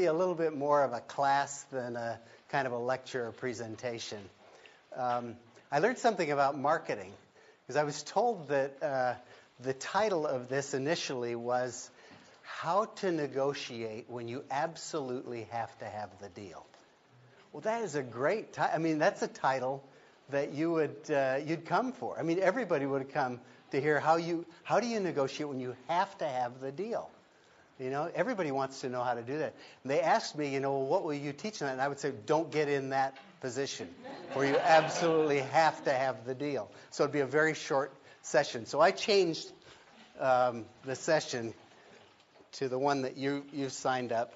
be a little bit more of a class than a kind of a lecture or presentation. I learned something about marketing because I was told that the title of this initially was How to Negotiate When You Absolutely Have to Have the Deal. Well, that is a great title. I mean, that's a title that you'd come for. I mean, everybody would come to hear how do you negotiate when you have to have the deal. You know, everybody wants to know how to do that. And they asked me, well, what will you teach them? And I would say, don't get in that position where you absolutely have to have the deal. So it'd be a very short session. So I changed the session to the one that you signed up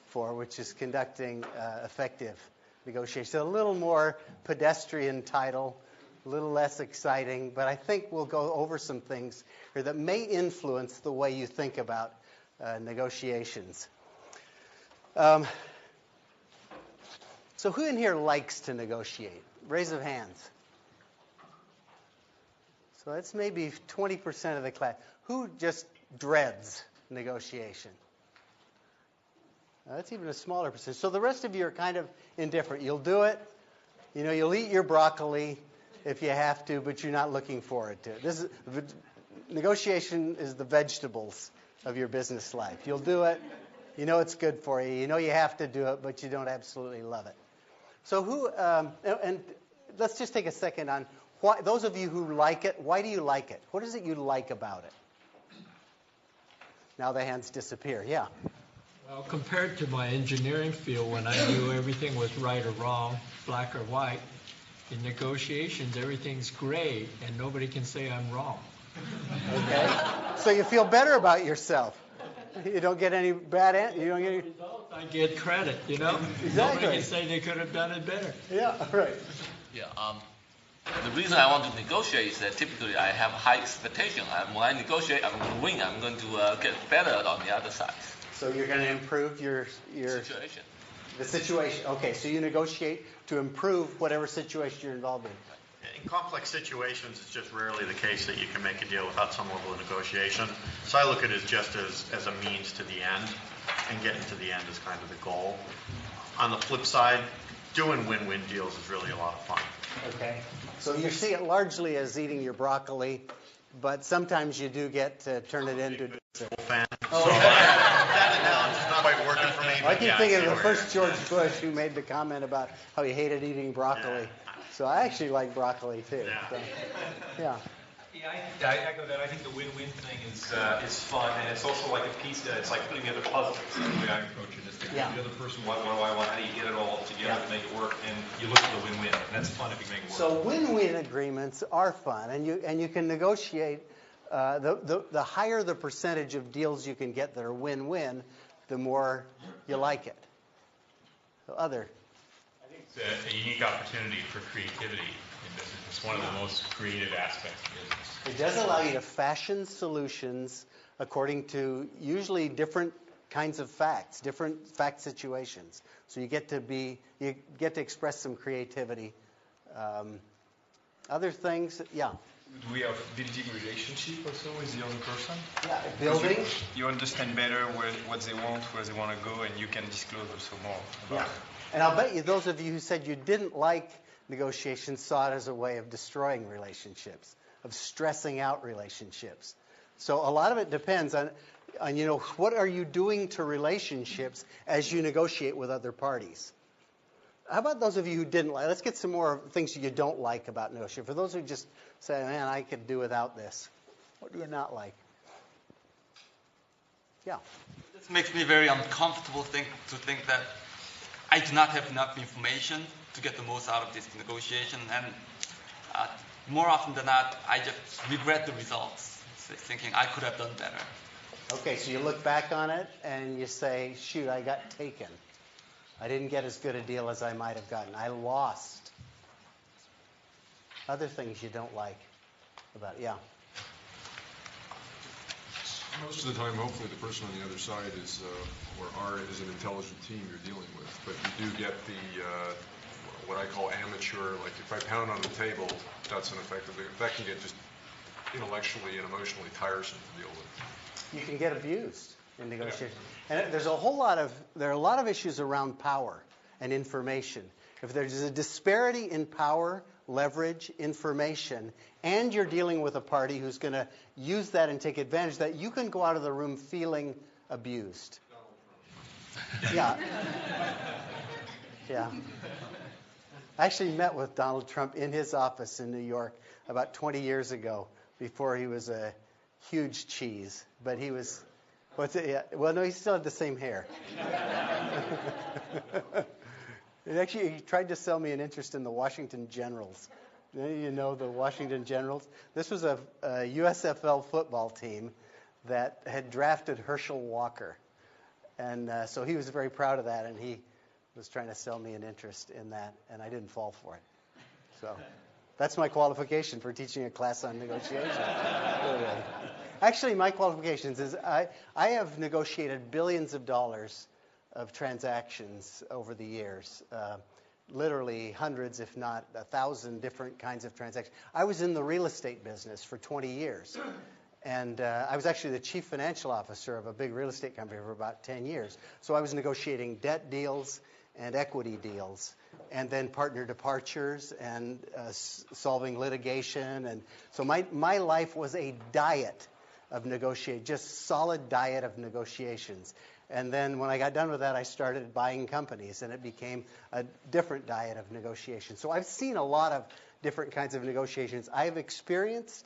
for, which is conducting effective negotiations. A little more pedestrian title, a little less exciting, but I think we'll go over some things here that may influence the way you think about negotiations. So who in here likes to negotiate? Raise of hands. So that's maybe 20% of the class. Who just dreads negotiation? That's even a smaller percentage. So the rest of you are kind of indifferent. You'll do it. You'll eat your broccoli if you have to, but you're not looking forward to it. Negotiation is the vegetables of your business life. You'll do it. You know it's good for you. You know you have to do it, but you don't absolutely love it. So and let's just take a second on why, those of you who like it, why do you like it? What is it you like about it? Now the hands disappear. Yeah. Well, compared to my engineering field, when I knew everything was right or wrong, black or white, in negotiations, everything's gray, and nobody can say I'm wrong. Okay. So you feel better about yourself. You don't get any bad you don't get any results. I get credit, Exactly. Nobody can say they could have done it better. Yeah, right. Yeah. The reason I want to negotiate is that typically I have high expectation. When I negotiate, I'm going to win. I'm going to get better on the other side. So you're going to improve your situation. The situation. Okay, so you negotiate to improve whatever situation you're involved in. In complex situations, it's just rarely the case that you can make a deal without some level of negotiation. So I look at it just as a means to the end, and getting to the end is kind of the goal. On the flip side, doing win-win deals is really a lot of fun. Okay. So you see it largely as eating your broccoli, but sometimes you do get to turn it into dessert. Fan. So that analogy is not quite working for me. I keep thinking of the first George Bush who made the comment about how he hated eating broccoli. Yeah. So I actually like broccoli too. Yeah. So, yeah. I echo that. I think the win-win thing is fun, and it's also like a piece that it's like putting together puzzles. That's the way I approach it. Is to give the other person what do I want? How do you get it all together to make it work? And you look at the win-win, and that's fun if you make it work. So win-win agreements are fun, and you can negotiate. The higher the percentage of deals you can get that are win-win, the more you like it. So other. I think it's a unique opportunity for creativity in business. It's one of the most creative aspects of business. It does allow you to fashion solutions according to usually different kinds of facts, different fact situations. So you get to express some creativity. Other things, yeah. Do we have building relationship also with the other person? Yeah, building. You understand better what they want, where they want to go, and you can disclose also more about it. And I'll bet you those of you who said you didn't like negotiations saw it as a way of destroying relationships, of stressing out relationships. So a lot of it depends on what are you doing to relationships as you negotiate with other parties. How about those of you who didn't like? Let's get some more things you don't like about negotiating. For those who just say, man, I could do without this. What do you not like? Yeah. This makes me very uncomfortable to think that I do not have enough information to get the most out of this negotiation. And more often than not, I just regret the results, thinking I could have done better. Okay, so you look back on it and you say, shoot, I got taken. I didn't get as good a deal as I might have gotten. I lost. Other things you don't like about it. Yeah. Most of the time, hopefully, the person on the other side is an intelligent team you're dealing with. But you do get the what I call amateur. Like if I pound on the table, that's ineffective. That can get just intellectually and emotionally tiresome to deal with. You can get abused. in negotiation. And there are a lot of issues around power and information. If there's a disparity in power, leverage, information, and you're dealing with a party who's going to use that and take advantage of that, you can go out of the room feeling abused. Yeah. Yeah. I actually met with Donald Trump in his office in New York about 20 years ago, before he was a huge cheese. But he was, well, no, he still had the same hair. Actually, he tried to sell me an interest in the Washington Generals. You know the Washington Generals? This was a USFL football team that had drafted Herschel Walker. And so he was very proud of that, and he was trying to sell me an interest in that, and I didn't fall for it. So that's my qualification for teaching a class on negotiation. Actually, my qualifications is I have negotiated billions of dollars of transactions over the years, literally hundreds, if not 1,000 different kinds of transactions. I was in the real estate business for 20 years, and I was actually the chief financial officer of a big real estate company for about 10 years. So I was negotiating debt deals and equity deals, and then partner departures and solving litigation. And so my life was a diet of negotiation, just solid diet of negotiations. And then when I got done with that, I started buying companies, and it became a different diet of negotiation. So I've seen a lot of different kinds of negotiations. I've experienced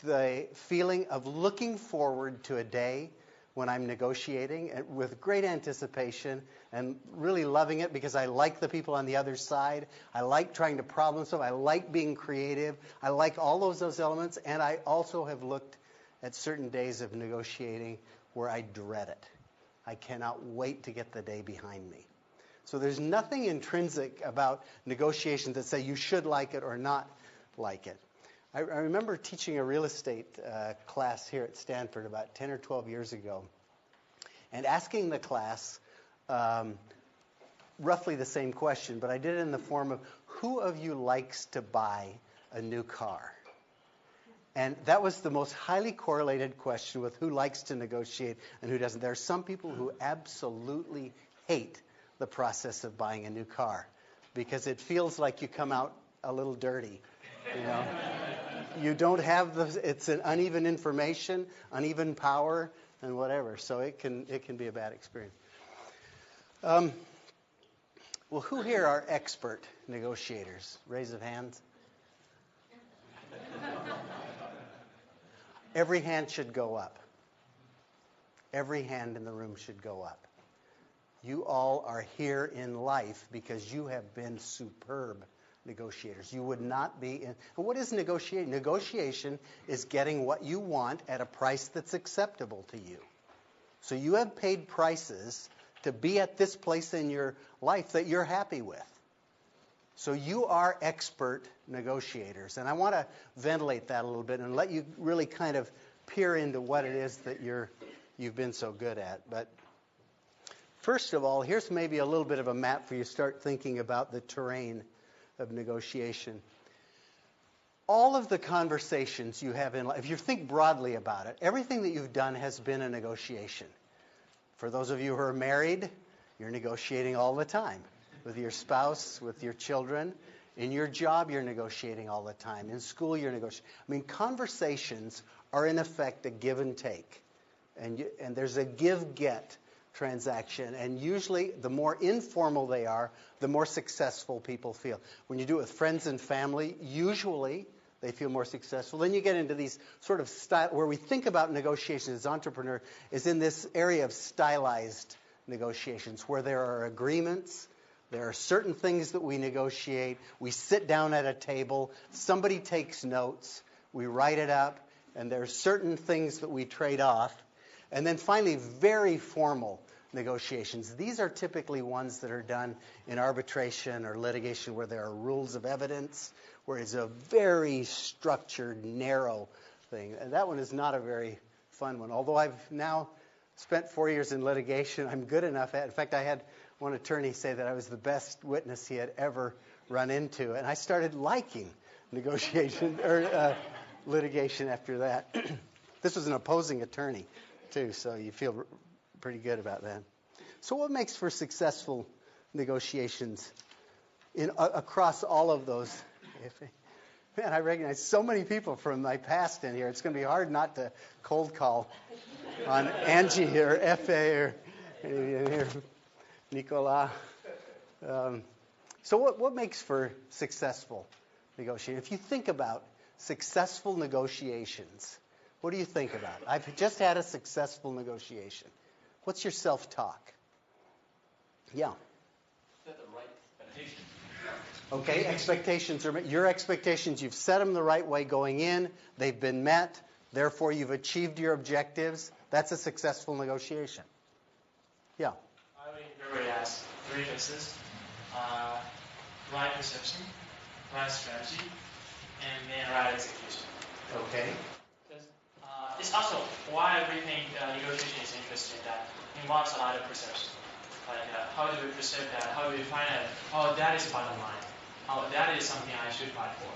the feeling of looking forward to a day when I'm negotiating with great anticipation and really loving it because I like the people on the other side. I like trying to problem solve. I like being creative. I like all those elements. And I also have looked at certain days of negotiating where I dread it. I cannot wait to get the day behind me. So there's nothing intrinsic about negotiations that say you should like it or not like it. I remember teaching a real estate class here at Stanford about 10 or 12 years ago and asking the class roughly the same question, but I did it in the form of, who of you likes to buy a new car? And that was the most highly correlated question with who likes to negotiate and who doesn't. There are some people who absolutely hate the process of buying a new car because it feels like you come out a little dirty. You know, you don't have it's an uneven information, uneven power, and whatever. So it can be a bad experience. Well, who here are expert negotiators? Raise of hands. Every hand should go up. Every hand in the room should go up. You all are here in life because you have been superb negotiators. You would not be in. And what is negotiating? Negotiation is getting what you want at a price that's acceptable to you. So you have paid prices to be at this place in your life that you're happy with. So you are expert negotiators. And I want to ventilate that a little bit and let you really kind of peer into what it is that you've been so good at. But first of all, here's maybe a little bit of a map for you to start thinking about the terrain of negotiation. All of the conversations you have in life, if you think broadly about it, everything that you've done has been a negotiation. For those of you who are married, you're negotiating all the time. With your spouse, with your children. In your job, you're negotiating all the time. In school, you're negotiating. I mean, conversations are in effect a give and take. And there's a give-get transaction. And usually, the more informal they are, the more successful people feel. When you do it with friends and family, usually they feel more successful. Then you get into these sort of style, where we think about negotiations as entrepreneur, is in this area of stylized negotiations, where there are agreements. There are certain things that we negotiate. We sit down at a table. Somebody takes notes. We write it up. And there are certain things that we trade off. And then finally, very formal negotiations. These are typically ones that are done in arbitration or litigation where there are rules of evidence, where it's a very structured, narrow thing. And that one is not a very fun one. Although I've now spent 4 years in litigation, I'm good enough at it. In fact, I had one attorney say that I was the best witness he had ever run into. And I started liking negotiation or litigation after that. This was an opposing attorney, too, so you feel pretty good about that. So what makes for successful negotiations across all of those? Man, I recognize so many people from my past in here. It's going to be hard not to cold call on Angie or F.A. or here, Nicolas. So what makes for successful negotiation? If you think about successful negotiations, what do you think about? I've just had a successful negotiation. What's your self-talk? Yeah. Set the right expectations. Okay, expectations are your expectations. You've set them the right way going in. They've been met. Therefore, you've achieved your objectives. That's a successful negotiation. Yeah. I would interpret it as three phases: right perception, right strategy, and then right execution. Okay. It's also why we think negotiation is interesting. That involves a lot of perception. Like how do we perceive that? How do we find out? Oh, that is bottom line. Oh, that is something I should fight for.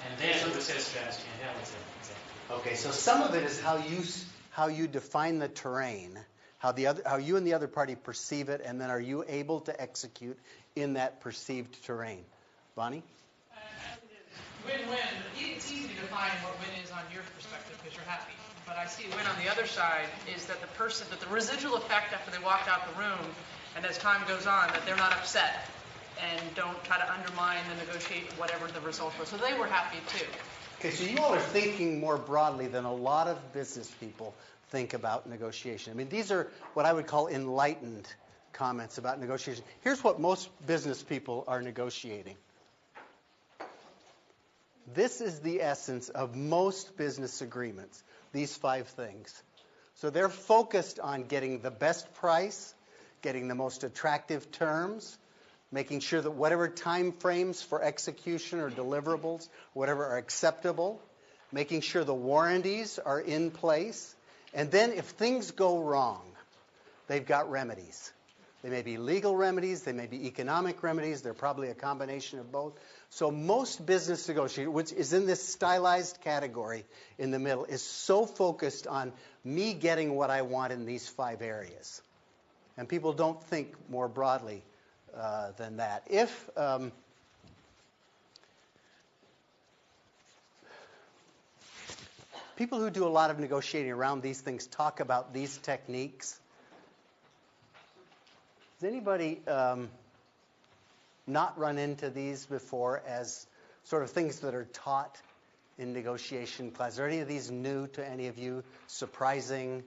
And then we set a strategy, and then we say execute. Okay, so some of it is how you define the terrain, how you and the other party perceive it, and then are you able to execute in that perceived terrain? Bonnie? Win-win. It's easy to define what win is on your perspective because you're happy. But I see win on the other side is that the residual effect after they walked out the room, and as time goes on, that they're not upset and don't try to undermine the negotiate whatever the result was. So they were happy too. Okay, so you all are thinking more broadly than a lot of business people think about negotiation. I mean, these are what I would call enlightened comments about negotiation. Here's what most business people are negotiating. This is the essence of most business agreements, these 5 things. So they're focused on getting the best price, getting the most attractive terms, making sure that whatever time frames for execution or deliverables, whatever are acceptable, making sure the warranties are in place, and then if things go wrong, they've got remedies. They may be legal remedies, they may be economic remedies, they're probably a combination of both. So most business negotiation, which is in this stylized category in the middle, is so focused on me getting what I want in these 5 areas. And people don't think more broadly than that. If people who do a lot of negotiating around these things talk about these techniques, has anybody not run into these before as sort of things that are taught in negotiation class? Are any of these new to any of you? Surprising?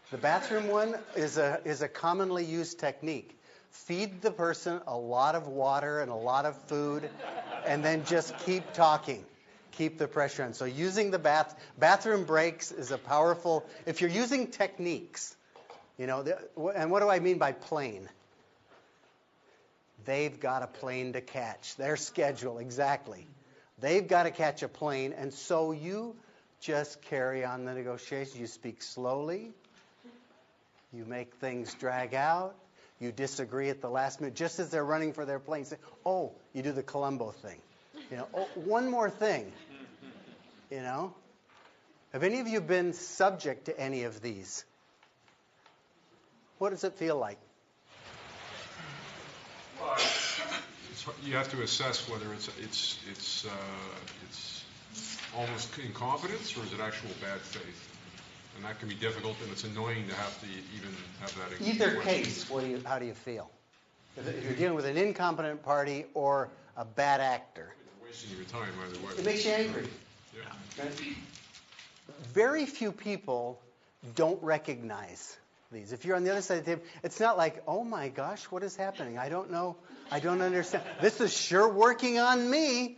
The bathroom one is a commonly used technique. Feed the person a lot of water and a lot of food, and then just keep talking. Keep the pressure on. So using the bathroom breaks is a powerful, if you're using techniques, and what do I mean by plane? They've got a plane to catch. Their schedule, exactly. They've got to catch a plane, and so you just carry on the negotiation. You speak slowly. You make things drag out. You disagree at the last minute, just as they're running for their plane. Say, oh, you do the Columbo thing. Oh, one more thing. Have any of you been subject to any of these? What does it feel like? Well, you have to assess whether it's almost incompetence or is it actual bad faith. And that can be difficult, and it's annoying to have to even have that. Either case, how do you feel? If you're dealing with an incompetent party or a bad actor, it's wasting your time either way. It makes you angry. Yeah. Right? Very few people don't recognize these. If you're on the other side of the table, it's not like, oh my gosh, what is happening? I don't know. I don't understand. This is sure working on me.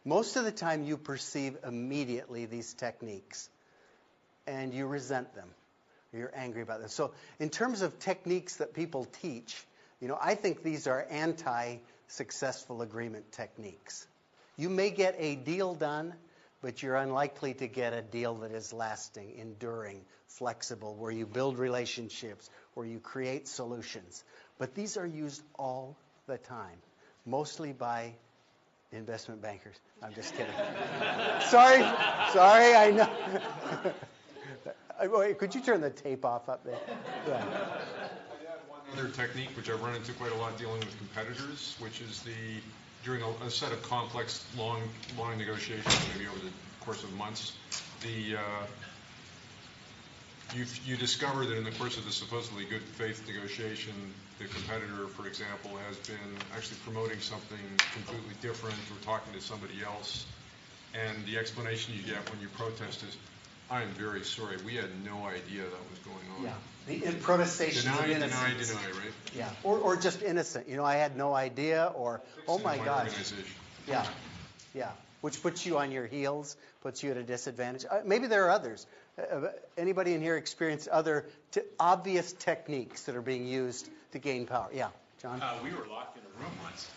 Most of the time you perceive immediately these techniques. And you resent them, or you're angry about them. So in terms of techniques that people teach, I think these are anti-successful agreement techniques. You may get a deal done, but you're unlikely to get a deal that is lasting, enduring, flexible, where you build relationships, where you create solutions. But these are used all the time, mostly by investment bankers. I'm just kidding. Sorry, I know. Wait, could you turn the tape off up there? Yeah. Another technique which I've run into quite a lot dealing with competitors, which is during a set of complex, long negotiations, maybe over the course of months, you discover that in the course of the supposedly good faith negotiation, the competitor, for example, has been actually promoting something completely different or talking to somebody else, and the explanation you get when you protest is, "I'm very sorry, we had no idea that was going on." Yeah, the protestation of innocence. Deny, right? Yeah, or just innocent. I had no idea, or oh my gosh. Yeah, yeah. Which puts you on your heels, puts you at a disadvantage. Maybe there are others. Anybody in here experience other obvious techniques that are being used to gain power? Yeah, John? We were locked in a room once.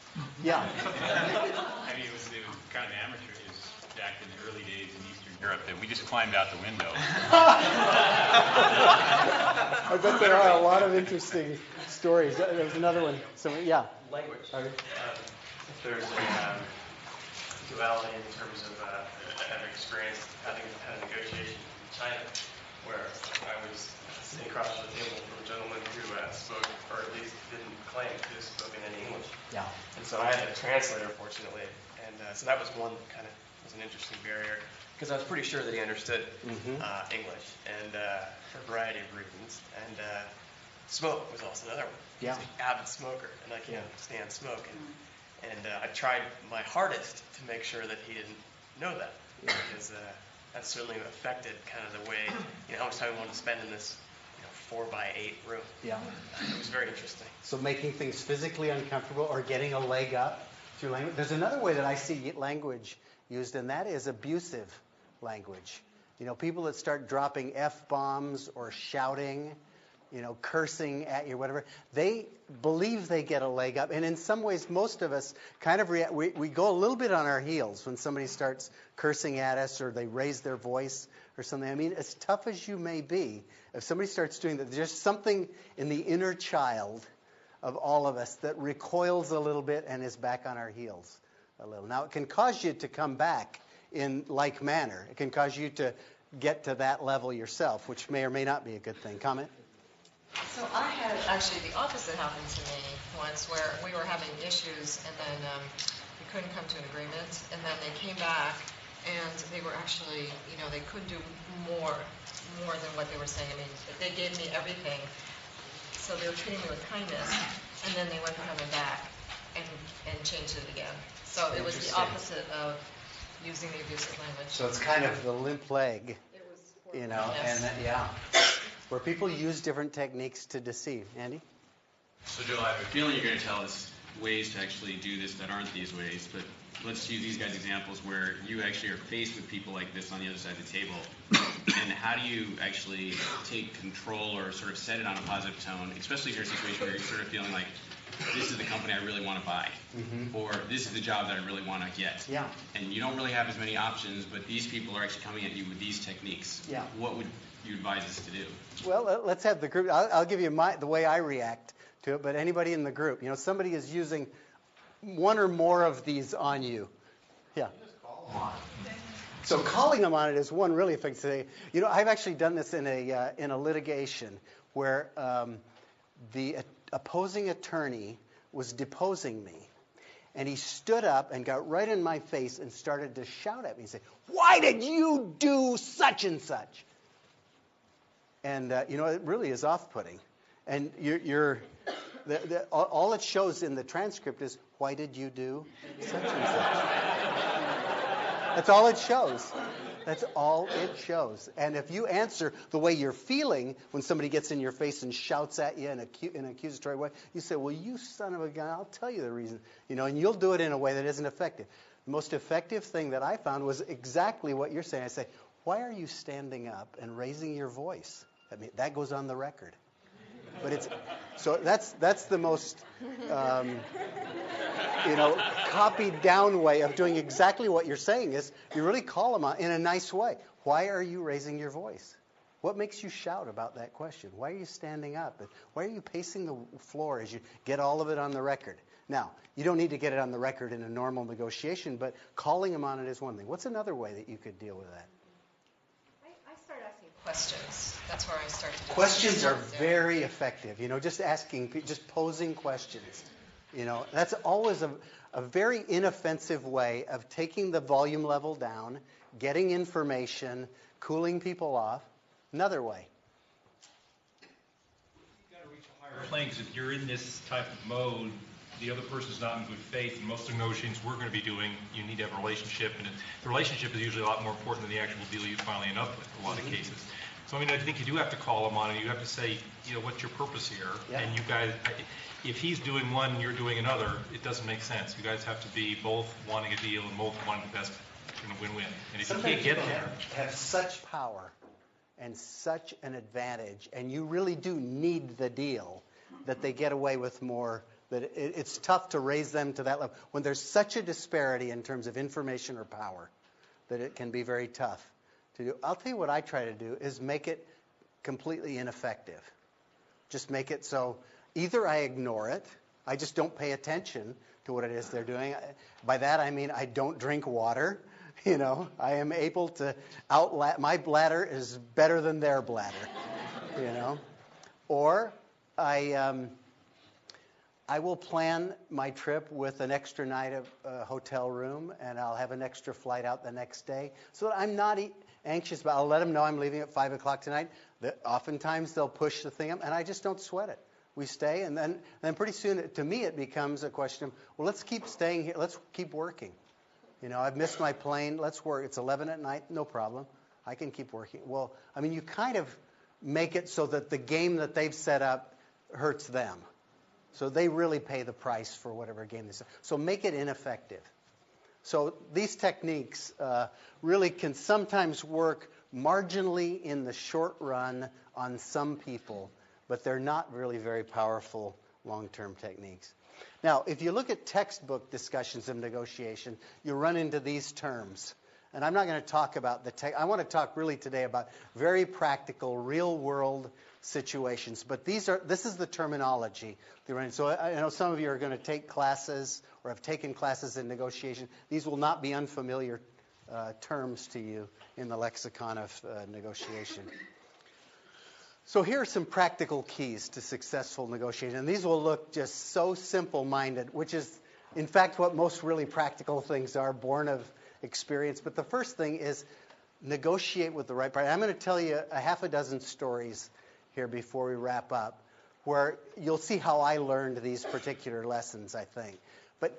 Yeah. I mean, it was kind of amateur. It was back in the early days in Eastern Europe, and we just climbed out the window. I bet there are a lot of interesting stories. There was another one. Yeah. Language. If there's a duality in terms of I've experienced having had a negotiation in China where I was sitting across the table from a gentleman who spoke, or at least didn't claim to have spoken any English. Yeah. And so I had a translator, fortunately, and so that was one that kind of was an interesting barrier because I was pretty sure that he understood English, and for a variety of reasons. And smoke was also another one. Yeah. He's an avid smoker, and I can't stand smoke. And I tried my hardest to make sure that he didn't know that, because that certainly affected kind of the way, how much time we wanted to spend in this 4x8 room. Yeah. It was very interesting. So making things physically uncomfortable or getting a leg up through language. There's another way that I see language used, and that is abusive language. People that start dropping F-bombs or shouting, cursing at you, whatever, they believe they get a leg up. And in some ways, most of us kind of react. We go a little bit on our heels when somebody starts cursing at us or they raise their voice or something. I mean, as tough as you may be, if somebody starts doing that, there's something in the inner child of all of us that recoils a little bit and is back on our heels a little. Now, it can cause you to come back in like manner. It can cause you to get to that level yourself, which may or may not be a good thing. Comment? So I had actually the opposite happen to me once, where we were having issues and then we couldn't come to an agreement, and then they came back and they were actually, they couldn't do more than what they were saying. I mean, they gave me everything, so they were treating me with kindness, and then they went coming back and changed it again. So it was the opposite of using the abusive language. So it's kind of the limp leg, yes. and where people use different techniques to deceive. Andy? So Joel, I have a feeling you're going to tell us ways to actually do this that aren't these ways, but let's use these guys' examples where you actually are faced with people like this on the other side of the table. And how do you actually take control or sort of set it on a positive tone, especially if you're in a situation where you're sort of feeling like, this is the company I really want to buy, or this is the job that I really want to get. Yeah. And you don't really have as many options, but these people are actually coming at you with these techniques. Yeah. What would you advise us to do? Well, let's have the group. I'll give you the way I react to it, but anybody in the group, somebody is using one or more of these on you. Yeah. Just call them on it. So calling them on it is one really effective thing. I've actually done this in a litigation where the opposing attorney was deposing me, and he stood up and got right in my face and started to shout at me and say, "Why did you do such and such?" And it really is off-putting. And all it shows in the transcript is, "Why did you do such and such?" That's all it shows. That's all it shows. And if you answer the way you're feeling when somebody gets in your face and shouts at you in an accusatory way, you say, "Well, you son of a gun, I'll tell you the reason." And you'll do it in a way that isn't effective. The most effective thing that I found was exactly what you're saying. I say, "Why are you standing up and raising your voice?" I mean, that goes on the record. But that's the most copied down way of doing exactly what you're saying is you really call them out in a nice way. Why are you raising your voice? What makes you shout about that question? Why are you standing up? Why are you pacing the floor as you get all of it on the record? Now, you don't need to get it on the record in a normal negotiation, but calling them on it is one thing. What's another way that you could deal with that? I started asking questions. That's where I start to. Questions are very effective. Just asking, just posing questions. That's always a very inoffensive way of taking the volume level down, getting information, cooling people off. Another way. You've got to reach a higher plane, because if you're in this type of mode, the other person's not in good faith, and most negotiations we're going to be doing, you need to have a relationship, and the relationship is usually a lot more important than the actual deal you finally end up with in a lot of cases. So, I think you do have to call them on it. You have to say, what's your purpose here? Yeah. And you guys, if he's doing one and you're doing another, it doesn't make sense. You guys have to be both wanting a deal and both wanting the best win-win. And if Sometimes you can't get there, have such power and such an advantage, and you really do need the deal, that they get away with more. That it's tough to raise them to that level when there's such a disparity in terms of information or power, that it can be very tough to do. I'll tell you what I try to do is make it completely ineffective. Just make it so either I ignore it, I just don't pay attention to what it is they're doing. By that I mean I don't drink water. I am able to my bladder is better than their bladder. Or I will plan my trip with an extra night of hotel room, and I'll have an extra flight out the next day, so that I'm not anxious about. I'll let them know I'm leaving at 5 o'clock tonight. Oftentimes they'll push the thing up, and I just don't sweat it. We stay, and then pretty soon, to me, it becomes a question of, well, let's keep staying here. Let's keep working. I've missed my plane. Let's work. It's 11 at night. No problem. I can keep working. Well, you kind of make it so that the game that they've set up hurts them. So they really pay the price for whatever game they set. So make it ineffective. So these techniques really can sometimes work marginally in the short run on some people, but they're not really very powerful long-term techniques. Now, if you look at textbook discussions of negotiation, you run into these terms. And I'm not going to talk about I want to talk really today about very practical, real-world situations. But this is the terminology. So I know some of you are going to take classes or have taken classes in negotiation. These will not be unfamiliar terms to you in the lexicon of negotiation. So here are some practical keys to successful negotiation. And these will look just so simple-minded, which is, in fact, what most really practical things are, born of experience. But the first thing is negotiate with the right party. I'm going to tell you a half a dozen stories here before we wrap up, where you'll see how I learned these particular lessons, I think. But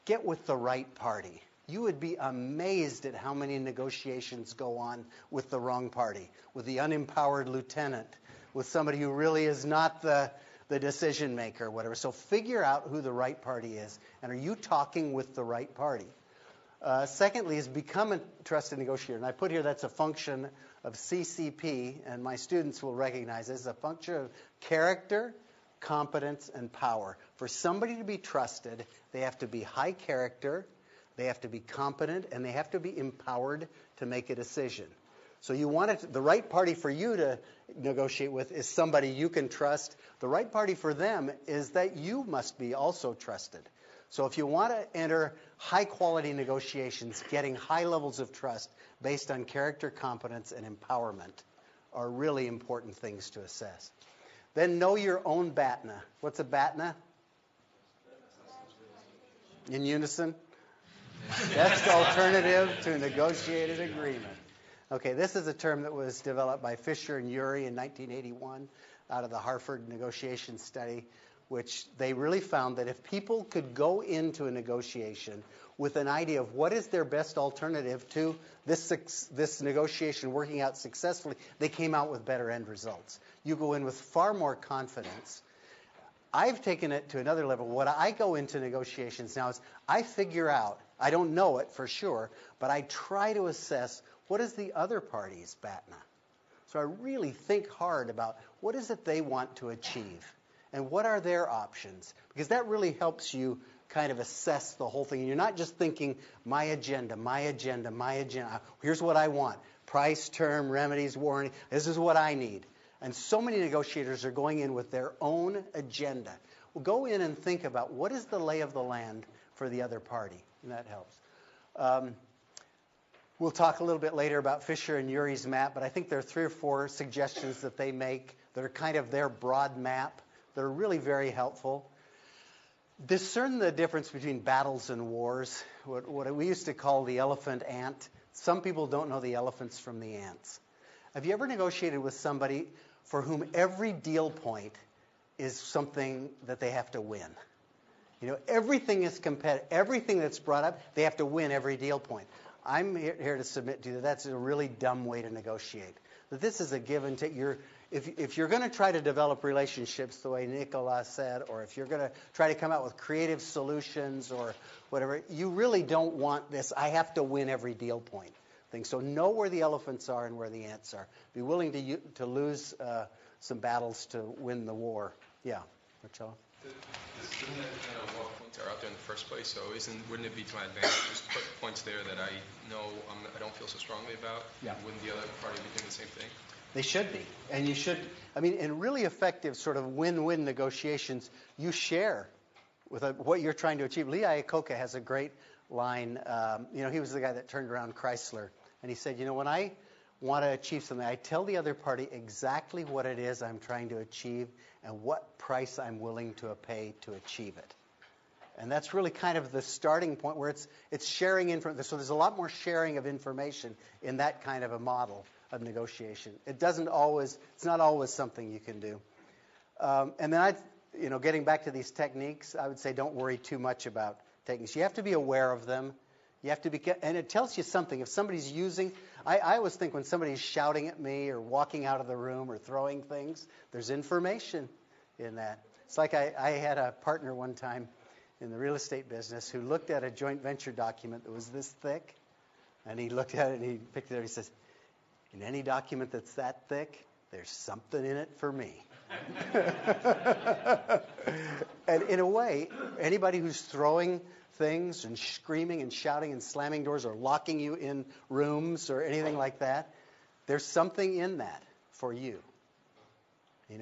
get with the right party. You would be amazed at how many negotiations go on with the wrong party, with the unempowered lieutenant, with somebody who really is not the decision maker or whatever. So figure out who the right party is, and are you talking with the right party? Secondly is become a trusted negotiator. And I put here that's a function of CCP, and my students will recognize this as a function of character, competence, and power. For somebody to be trusted, they have to be high character, they have to be competent, and they have to be empowered to make a decision. So you want the right party for you to negotiate with is somebody you can trust. The right party for them is that you must be also trusted. So if you want to enter high-quality negotiations, getting high levels of trust based on character, competence, and empowerment are really important things to assess. Then know your own BATNA. What's a BATNA? In unison? Best alternative to a negotiated agreement. Okay, this is a term that was developed by Fisher and Urey in 1981 out of the Harvard negotiation study, which they really found that if people could go into a negotiation with an idea of what is their best alternative to this negotiation working out successfully, they came out with better end results. You go in with far more confidence. I've taken it to another level. What I go into negotiations now is I figure out, I don't know it for sure, but I try to assess what is the other party's BATNA. So I really think hard about what is it they want to achieve and what are their options, because that really helps you kind of assess the whole thing. And you're not just thinking my agenda, my agenda, my agenda. Here's what I want. Price, term, remedies, warranty. This is what I need. And so many negotiators are going in with their own agenda. Well, go in and think about what is the lay of the land for the other party, and that helps. We'll talk a little bit later about Fisher and Urey's map, but I think there are 3 or 4 suggestions that they make that are kind of their broad map that are really very helpful. Discern the difference between battles and wars, what we used to call the elephant ant. Some people don't know the elephants from the ants. Have you ever negotiated with somebody for whom every deal point is something that they have to win? Everything is competitive. Everything that's brought up, they have to win every deal point. I'm here to submit to you that that's a really dumb way to negotiate. That this is a give and take. If you're going to try to develop relationships the way Nicola said, or if you're going to try to come out with creative solutions or whatever, you really don't want this, I have to win every deal point thing. So know where the elephants are and where the ants are. Be willing to lose some battles to win the war. Yeah, Marcello? Isn't that what points are out there in the first place? So wouldn't it be to my advantage just to put points there that I know I don't feel so strongly about? Yeah. Wouldn't the other party be doing the same thing? They should be. And you should, in really effective sort of win-win negotiations, you share with what you're trying to achieve. Lee Iacocca has a great line. He was the guy that turned around Chrysler. And he said, when I want to achieve something, I tell the other party exactly what it is I'm trying to achieve and what price I'm willing to pay to achieve it. And that's really kind of the starting point where it's sharing information. So there's a lot more sharing of information in that kind of a model of negotiation. It's not always something you can do. And then getting back to these techniques, I would say don't worry too much about techniques. You have to be aware of them. You have to be, and it tells you something. If somebody's using, I always think when somebody's shouting at me or walking out of the room or throwing things, there's information in that. It's like I had a partner one time in the real estate business who looked at a joint venture document that was this thick, and he looked at it and he picked it up and he says, in any document that's that thick, there's something in it for me. And in a way, anybody who's throwing things and screaming and shouting and slamming doors or locking you in rooms or anything like that, there's something in that for you.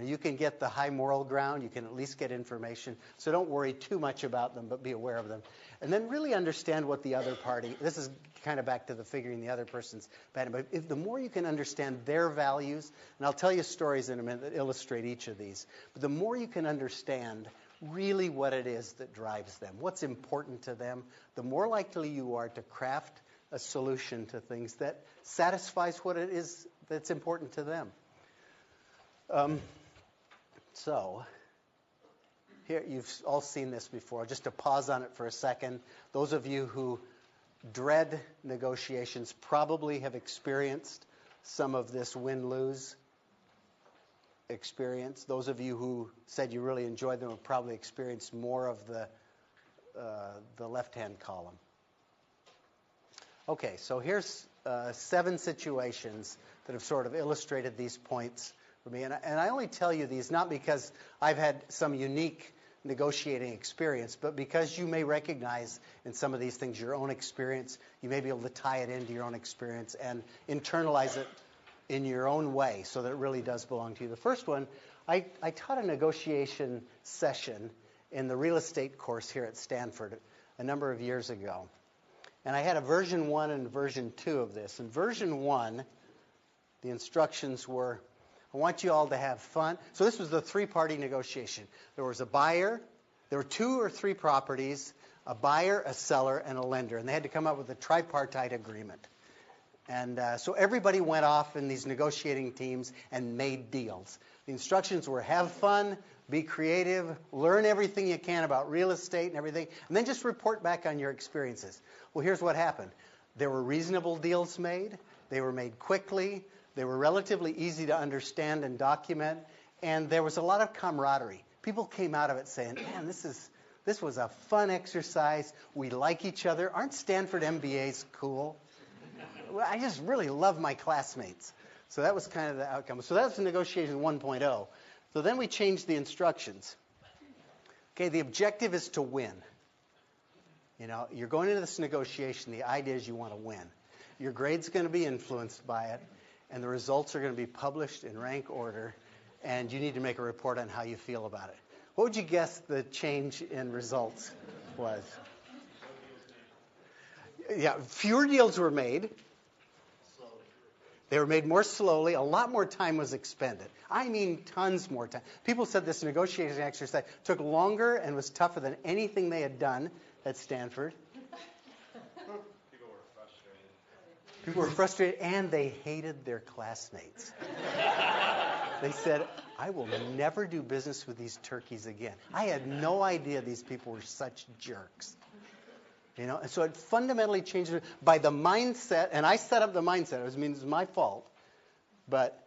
You can get the high moral ground. You can at least get information. So don't worry too much about them, but be aware of them. And then really understand what the other party, this is kind of back to the figuring the other person's pattern, but the more you can understand their values, and I'll tell you stories in a minute that illustrate each of these, but the more you can understand really what it is that drives them, what's important to them, the more likely you are to craft a solution to things that satisfies what it is that's important to them. So, here, you've all seen this before. Just to pause on it for a second, those of you who dread negotiations probably have experienced some of this win-lose experience. Those of you who said you really enjoyed them have probably experienced more of the left-hand column. Okay, so here's 7 situations that have sort of illustrated these points for me. And I only tell you these not because I've had some unique negotiating experience, but because you may recognize in some of these things your own experience. You may be able to tie it into your own experience and internalize it in your own way so that it really does belong to you. The first one, I taught a negotiation session in the real estate course here at Stanford a number of years ago. And I had a version 1 and version 2 of this. In version 1, the instructions were, I want you all to have fun. So this was the 3-party negotiation. There was a buyer, there were 2 or 3 properties, a buyer, a seller, and a lender. And they had to come up with a tripartite agreement. And so everybody went off in these negotiating teams and made deals. The instructions were have fun, be creative, learn everything you can about real estate and everything, and then just report back on your experiences. Well, here's what happened. There were reasonable deals made. They were made quickly. They were relatively easy to understand and document. And there was a lot of camaraderie. People came out of it saying, man, this was a fun exercise. We like each other. Aren't Stanford MBAs cool? Well, I just really love my classmates. So that was kind of the outcome. So that was negotiation 1.0. So then we changed the instructions. Okay, the objective is to win. You're going into this negotiation. The idea is you want to win. Your grade's going to be influenced by it, and the results are going to be published in rank order, and you need to make a report on how you feel about it. What would you guess the change in results was? Yeah, fewer deals were made. They were made more slowly. A lot more time was expended. I mean, tons more time. People said this negotiation exercise took longer and was tougher than anything they had done at Stanford. People were frustrated, and they hated their classmates. They said, I will never do business with these turkeys again. I had no idea these people were such jerks. And so it fundamentally changed it by the mindset, and I set up the mindset. It was my fault. But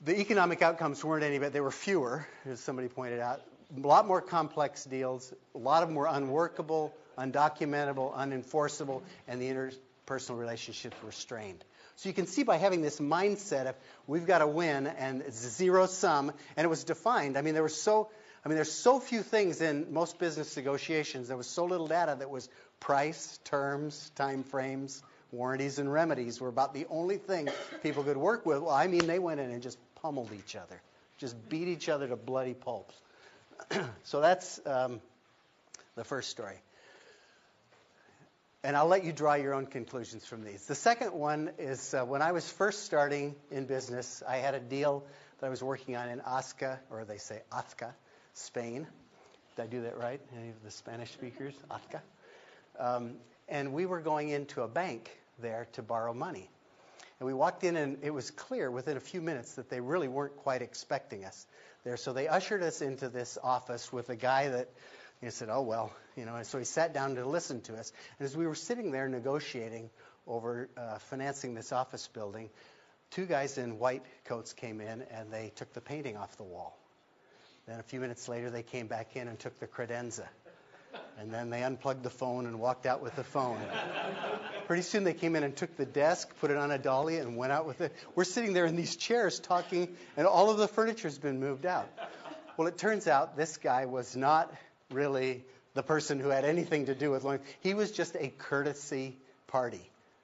the economic outcomes weren't any better. They were fewer, as somebody pointed out. A lot more complex deals. A lot of them were unworkable, undocumentable, unenforceable, and the interpersonal relationships were strained. So you can see by having this mindset of we've got to win, and it's a zero sum, and it was defined. There's so few things in most business negotiations. There was so little data that was price, terms, time frames, warranties, and remedies were about the only thing people could work with. Well, they went in and just pummeled each other, just beat each other to bloody pulps. So that's the first story. And I'll let you draw your own conclusions from these. The second one is when I was first starting in business, I had a deal that I was working on in Osca, or they say Osca, Spain. Did I do that right? Any of the Spanish speakers? Osca. And we were going into a bank there to borrow money. And we walked in, and it was clear within a few minutes that they really weren't quite expecting us there. So they ushered us into this office with a guy that said, oh, well, and so he sat down to listen to us. And as we were sitting there negotiating over financing this office building, two guys in white coats came in, and they took the painting off the wall. Then a few minutes later, they came back in and took the credenza. And then they unplugged the phone and walked out with the phone. Pretty soon they came in and took the desk, put it on a dolly, and went out with it. We're sitting there in these chairs talking, and all of the furniture's been moved out. Well, it turns out this guy was not really the person who had anything to do with loan. He was just a courtesy party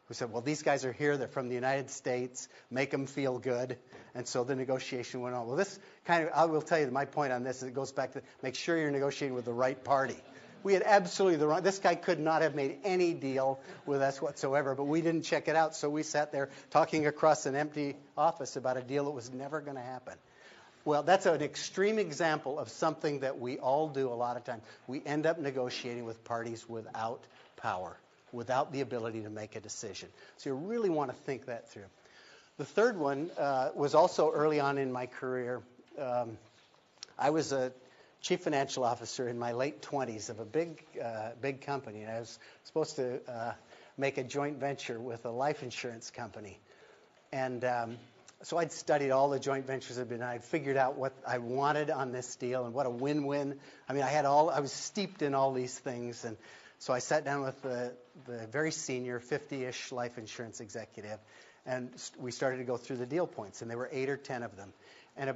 who said, well, these guys are here. They're from the United States. Make them feel good. And so the negotiation went on. Well, this I will tell you my point on this is it goes back to make sure you're negotiating with the right party. We had absolutely the wrong. This guy could not have made any deal with us whatsoever, but we didn't check it out. So we sat there talking across an empty office about a deal that was never going to happen. Well, that's an extreme example of something that we all do a lot of times. We end up negotiating with parties without power, without the ability to make a decision. So you really want to think that through. The third one was also early on in my career. I was a chief financial officer in my late 20s of a big company. And I was supposed to make a joint venture with a life insurance company. And so I'd studied all the joint ventures that had been. I'd figured out what I wanted on this deal and what a win-win. I was steeped in all these things. And so I sat down with the very senior 50-ish life insurance executive, and we started to go through the deal points. And there were 8 or 10 of them. And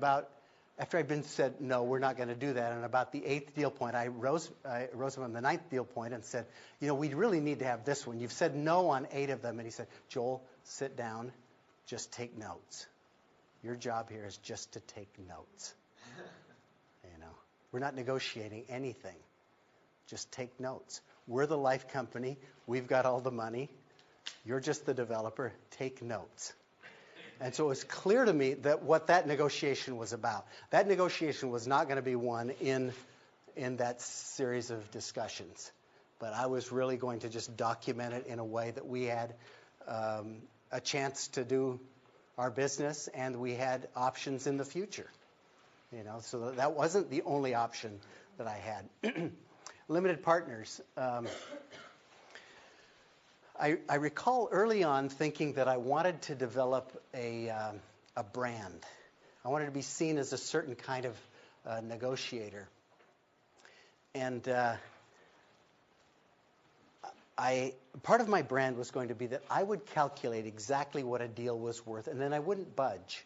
after I'd been said, no, we're not going to do that, and about the 8th deal point, I rose him on the 9th deal point and said, we really need to have this one. You've said no on 8 of them. And he said, Joel, sit down, just take notes. Your job here is just to take notes. We're not negotiating anything. Just take notes. We're the life company. We've got all the money. You're just the developer. Take notes. And so it was clear to me that what that negotiation was about. That negotiation was not going to be won in that series of discussions. But I was really going to just document it in a way that we had a chance to do our business, and we had options in the future. So that wasn't the only option that I had. Limited partners. I recall early on thinking that I wanted to develop a brand. I wanted to be seen as a certain kind of negotiator. And part of my brand was going to be that I would calculate exactly what a deal was worth, and then I wouldn't budge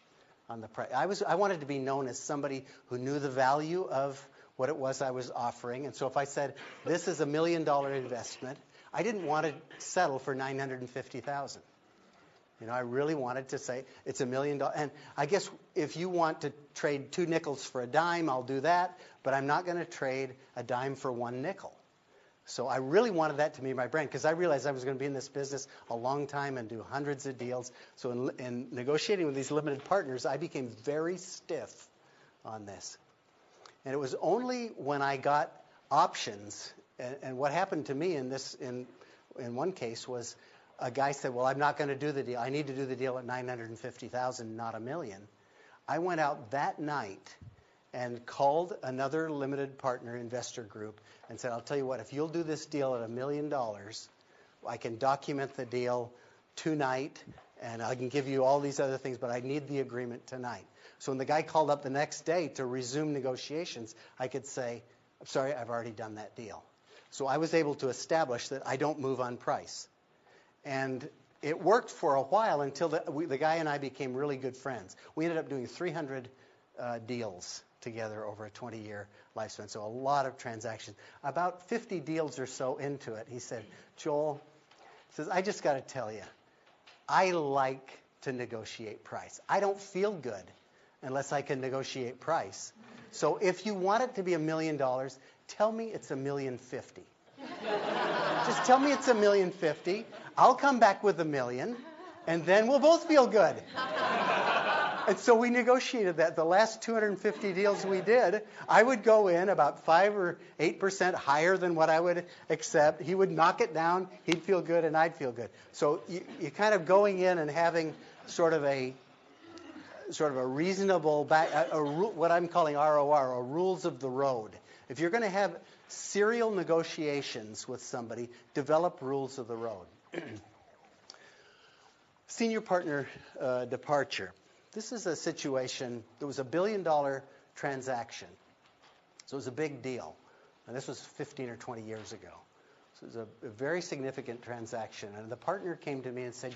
on the price. I wanted to be known as somebody who knew the value of what it was I was offering. And so if I said, this is $1 million investment, I didn't want to settle for $950,000. I really wanted to say it's $1 million. And I guess if you want to trade 2 nickels for a dime, I'll do that. But I'm not going to trade a dime for 1 nickel. So I really wanted that to be my brand because I realized I was going to be in this business a long time and do hundreds of deals. So in negotiating with these limited partners, I became very stiff on this. And it was only when I got options, and what happened to me in one case was a guy said, well, I'm not going to do the deal. I need to do the deal at $950,000, not $1 million. I went out that night and called another limited partner investor group and said, I'll tell you what, if you'll do this deal at $1 million, I can document the deal tonight, and I can give you all these other things, but I need the agreement tonight. So when the guy called up the next day to resume negotiations, I could say, I'm sorry, I've already done that deal. So I was able to establish that I don't move on price. And it worked for a while until the guy and I became really good friends. We ended up doing 300 deals together over a 20-year lifespan, so a lot of transactions. About 50 deals or so into it, he said, Joel, says, I just got to tell you, I like to negotiate price. I don't feel good unless I can negotiate price. So if you want it to be $1 million, tell me it's $1.05 million. Just tell me it's $1.05 million. I'll come back with $1 million, and then we'll both feel good. And so we negotiated that. The last 250 deals we did, I would go in about 5 or 8% higher than what I would accept. He would knock it down. He'd feel good, and I'd feel good. So you kind of going in and having sort of a reasonable, what I'm calling ROR, or rules of the road. If you're going to have serial negotiations with somebody, develop rules of the road. Senior partner departure. This is a situation, there was a $1 billion transaction. So it was a big deal. And this was 15 or 20 years ago. So it was a very significant transaction. And the partner came to me and said,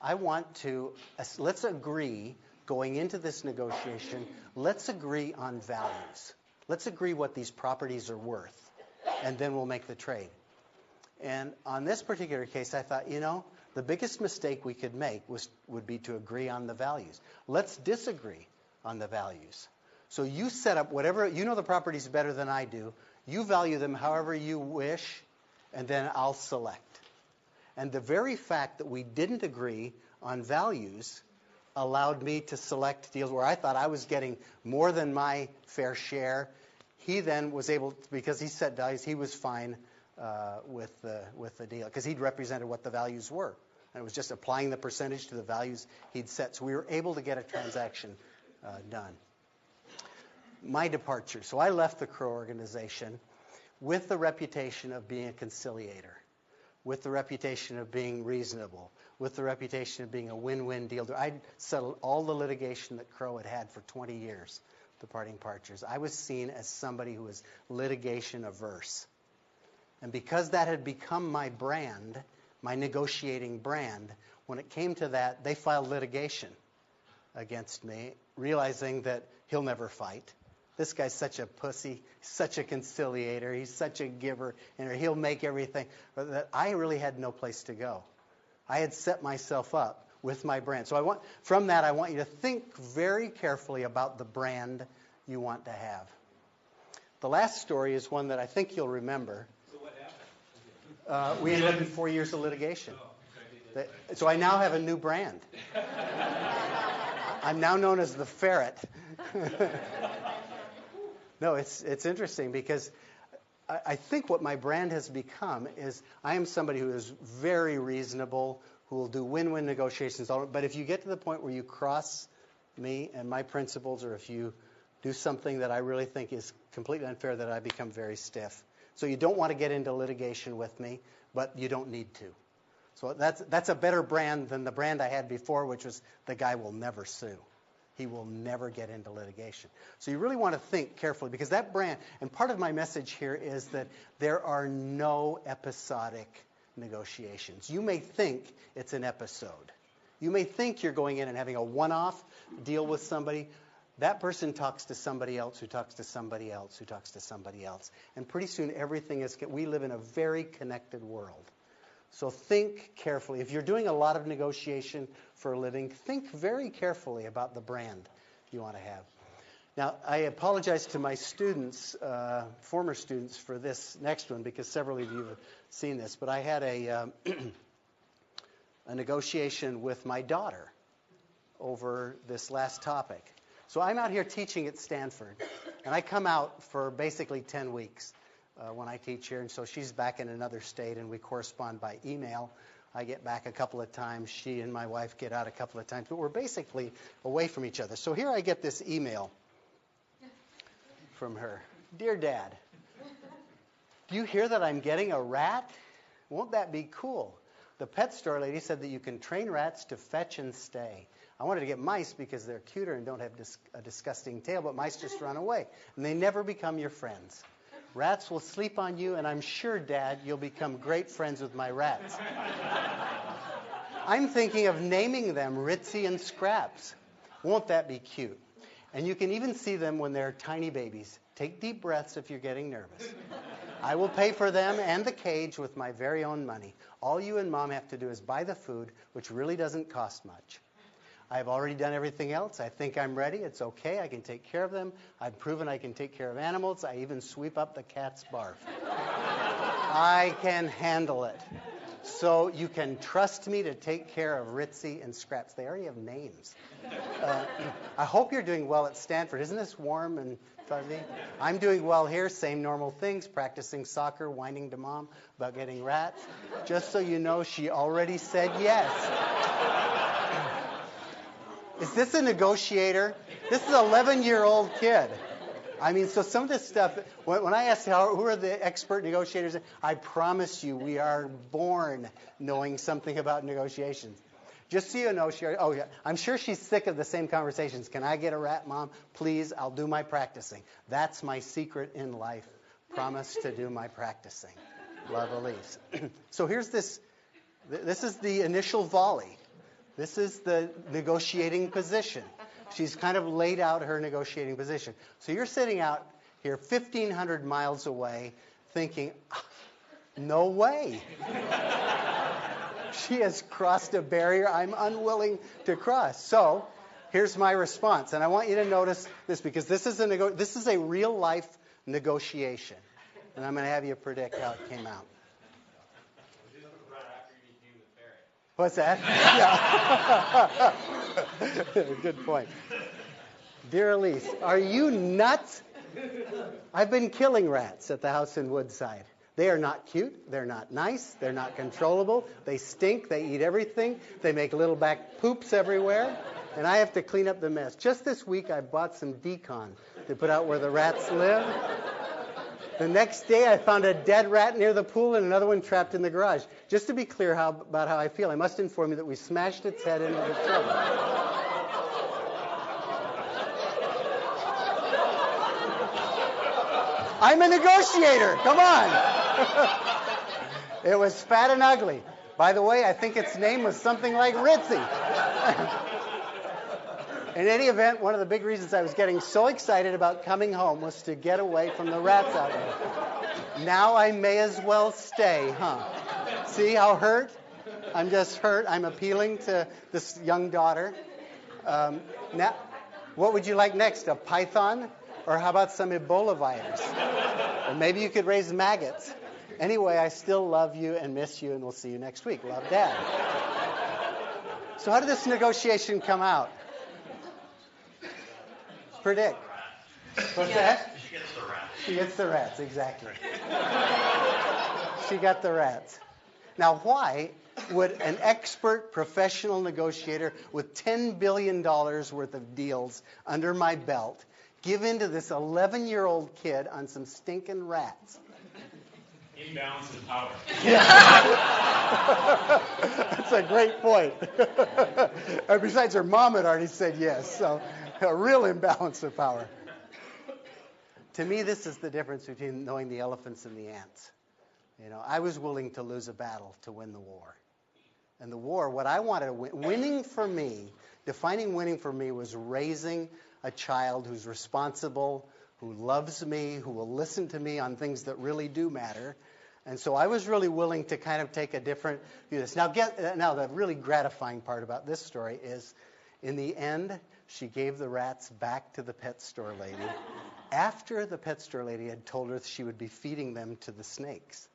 I want to, let's agree, going into this negotiation, let's agree on values. Let's agree what these properties are worth, and then we'll make the trade. And on this particular case, I thought, the biggest mistake we could make would be to agree on the values. Let's disagree on the values. So you set up whatever, the properties better than I do. You value them however you wish, and then I'll select. And the very fact that we didn't agree on values allowed me to select deals where I thought I was getting more than my fair share. He then was able, because he set values, he was fine with the deal, because he'd represented what the values were. And it was just applying the percentage to the values he'd set. So we were able to get a transaction done. My departure. So I left the Crow organization with the reputation of being a conciliator, with the reputation of being reasonable, with the reputation of being a win-win deal. I'd settled all the litigation that Crow had had for 20 years, departing partners. I was seen as somebody who was litigation averse. And because that had become my brand, my negotiating brand, when it came to that, they filed litigation against me, realizing that he'll never fight. This guy's such a pussy, such a conciliator, he's such a giver, and he'll make everything. But that I really had no place to go. I had set myself up with my brand. So I want you to think very carefully about the brand you want to have. The last story is one that I think you'll remember. So what happened? We ended up in 4 years of litigation. So I now have a new brand. I'm now known as the Ferret. No, it's interesting because I think what my brand has become is I am somebody who is very reasonable, who will do win-win negotiations. But if you get to the point where you cross me and my principles, or if you do something that I really think is completely unfair, that I become very stiff. So you don't want to get into litigation with me, but you don't need to. So that's a better brand than the brand I had before, which was the guy will never sue. He will never get into litigation. So you really want to think carefully, because that brand, and part of my message here is that there are no episodic negotiations. You may think it's an episode. You may think you're going in and having a one-off deal with somebody. That person talks to somebody else who talks to somebody else who talks to somebody else. And pretty soon everything is, we live in a very connected world. So think carefully. If you're doing a lot of negotiation for a living, think very carefully about the brand you want to have. Now, I apologize to my students, former students, for this next one because several of you have seen this. But I had a negotiation with my daughter over this last topic. So I'm out here teaching at Stanford, and I come out for basically 10 weeks when I teach here. And so she's back in another state, and we correspond by email. I get back a couple of times. She and my wife get out a couple of times. But we're basically away from each other. So here I get this email from her. Dear Dad, do you hear that I'm getting a rat? Won't that be cool? The pet store lady said that you can train rats to fetch and stay. I wanted to get mice because they're cuter and don't have a disgusting tail, but mice just run away, and they never become your friends. Rats will sleep on you, and I'm sure, Dad, you'll become great friends with my rats. I'm thinking of naming them Ritzy and Scraps. Won't that be cute? And you can even see them when they're tiny babies. Take deep breaths if you're getting nervous. I will pay for them and the cage with my very own money. All you and Mom have to do is buy the food, which really doesn't cost much. I've already done everything else. I think I'm ready. It's okay. I can take care of them. I've proven I can take care of animals. I even sweep up the cat's barf. I can handle it. So you can trust me to take care of Ritzy and Scraps. They already have names. I hope you're doing well at Stanford. Isn't this warm and fuzzy? I'm doing well here. Same normal things. Practicing soccer, whining to Mom about getting rats. Just so you know, she already said yes. Is this a negotiator? This is an 11-year-old kid. I mean, so some of this stuff, when I ask who are the expert negotiators, I promise you we are born knowing something about negotiations. Just so you know, I'm sure she's sick of the same conversations. Can I get a rat, Mom? Please, I'll do my practicing. That's my secret in life. Promise to do my practicing. Love Elise. So here's this. This is the initial volley. This is the negotiating position. She's kind of laid out her negotiating position. So you're sitting out here 1,500 miles away thinking, no way. She has crossed a barrier I'm unwilling to cross. So here's my response. And I want you to notice this because this is a real-life negotiation. And I'm going to have you predict how it came out. What's that? Yeah. Good point. Dear Elise, are you nuts? I've been killing rats at the house in Woodside. They are not cute. They're not nice. They're not controllable. They stink. They eat everything. They make little back poops everywhere. And I have to clean up the mess. Just this week, I bought some decon to put out where the rats live. The next day, I found a dead rat near the pool and another one trapped in the garage. Just to be clear about how I feel, I must inform you that we smashed its head into the trouble. I'm a negotiator. Come on. It was fat and ugly. By the way, I think its name was something like Ritzy. In any event, one of the big reasons I was getting so excited about coming home was to get away from the rats out there. Now I may as well stay, huh? See how hurt? I'm just hurt. I'm appealing to this young daughter. Now, what would you like next? A python? Or how about some Ebola virus? Or maybe you could raise maggots. Anyway, I still love you and miss you, and we'll see you next week. Love, Dad. So how did this negotiation come out? Predict. What's that? She gets the rats. She gets the rats, exactly. She got the rats. Now, why would an expert professional negotiator with $10 billion worth of deals under my belt give in to this 11-year-old kid on some stinking rats? Imbalance of power. Yeah. That's a great point. And besides, her mom had already said yes, so a real imbalance of power. To me, this is the difference between knowing the elephants and the ants. You know, I was willing to lose a battle to win the war. And the war, what I wanted to win, winning for me, defining winning for me was raising a child who's responsible, who loves me, who will listen to me on things that really do matter. And so I was really willing to kind of take a different view of this. Now, the really gratifying part about this story is, in the end, She gave the rats back to the pet store lady after the pet store lady had told her she would be feeding them to the snakes.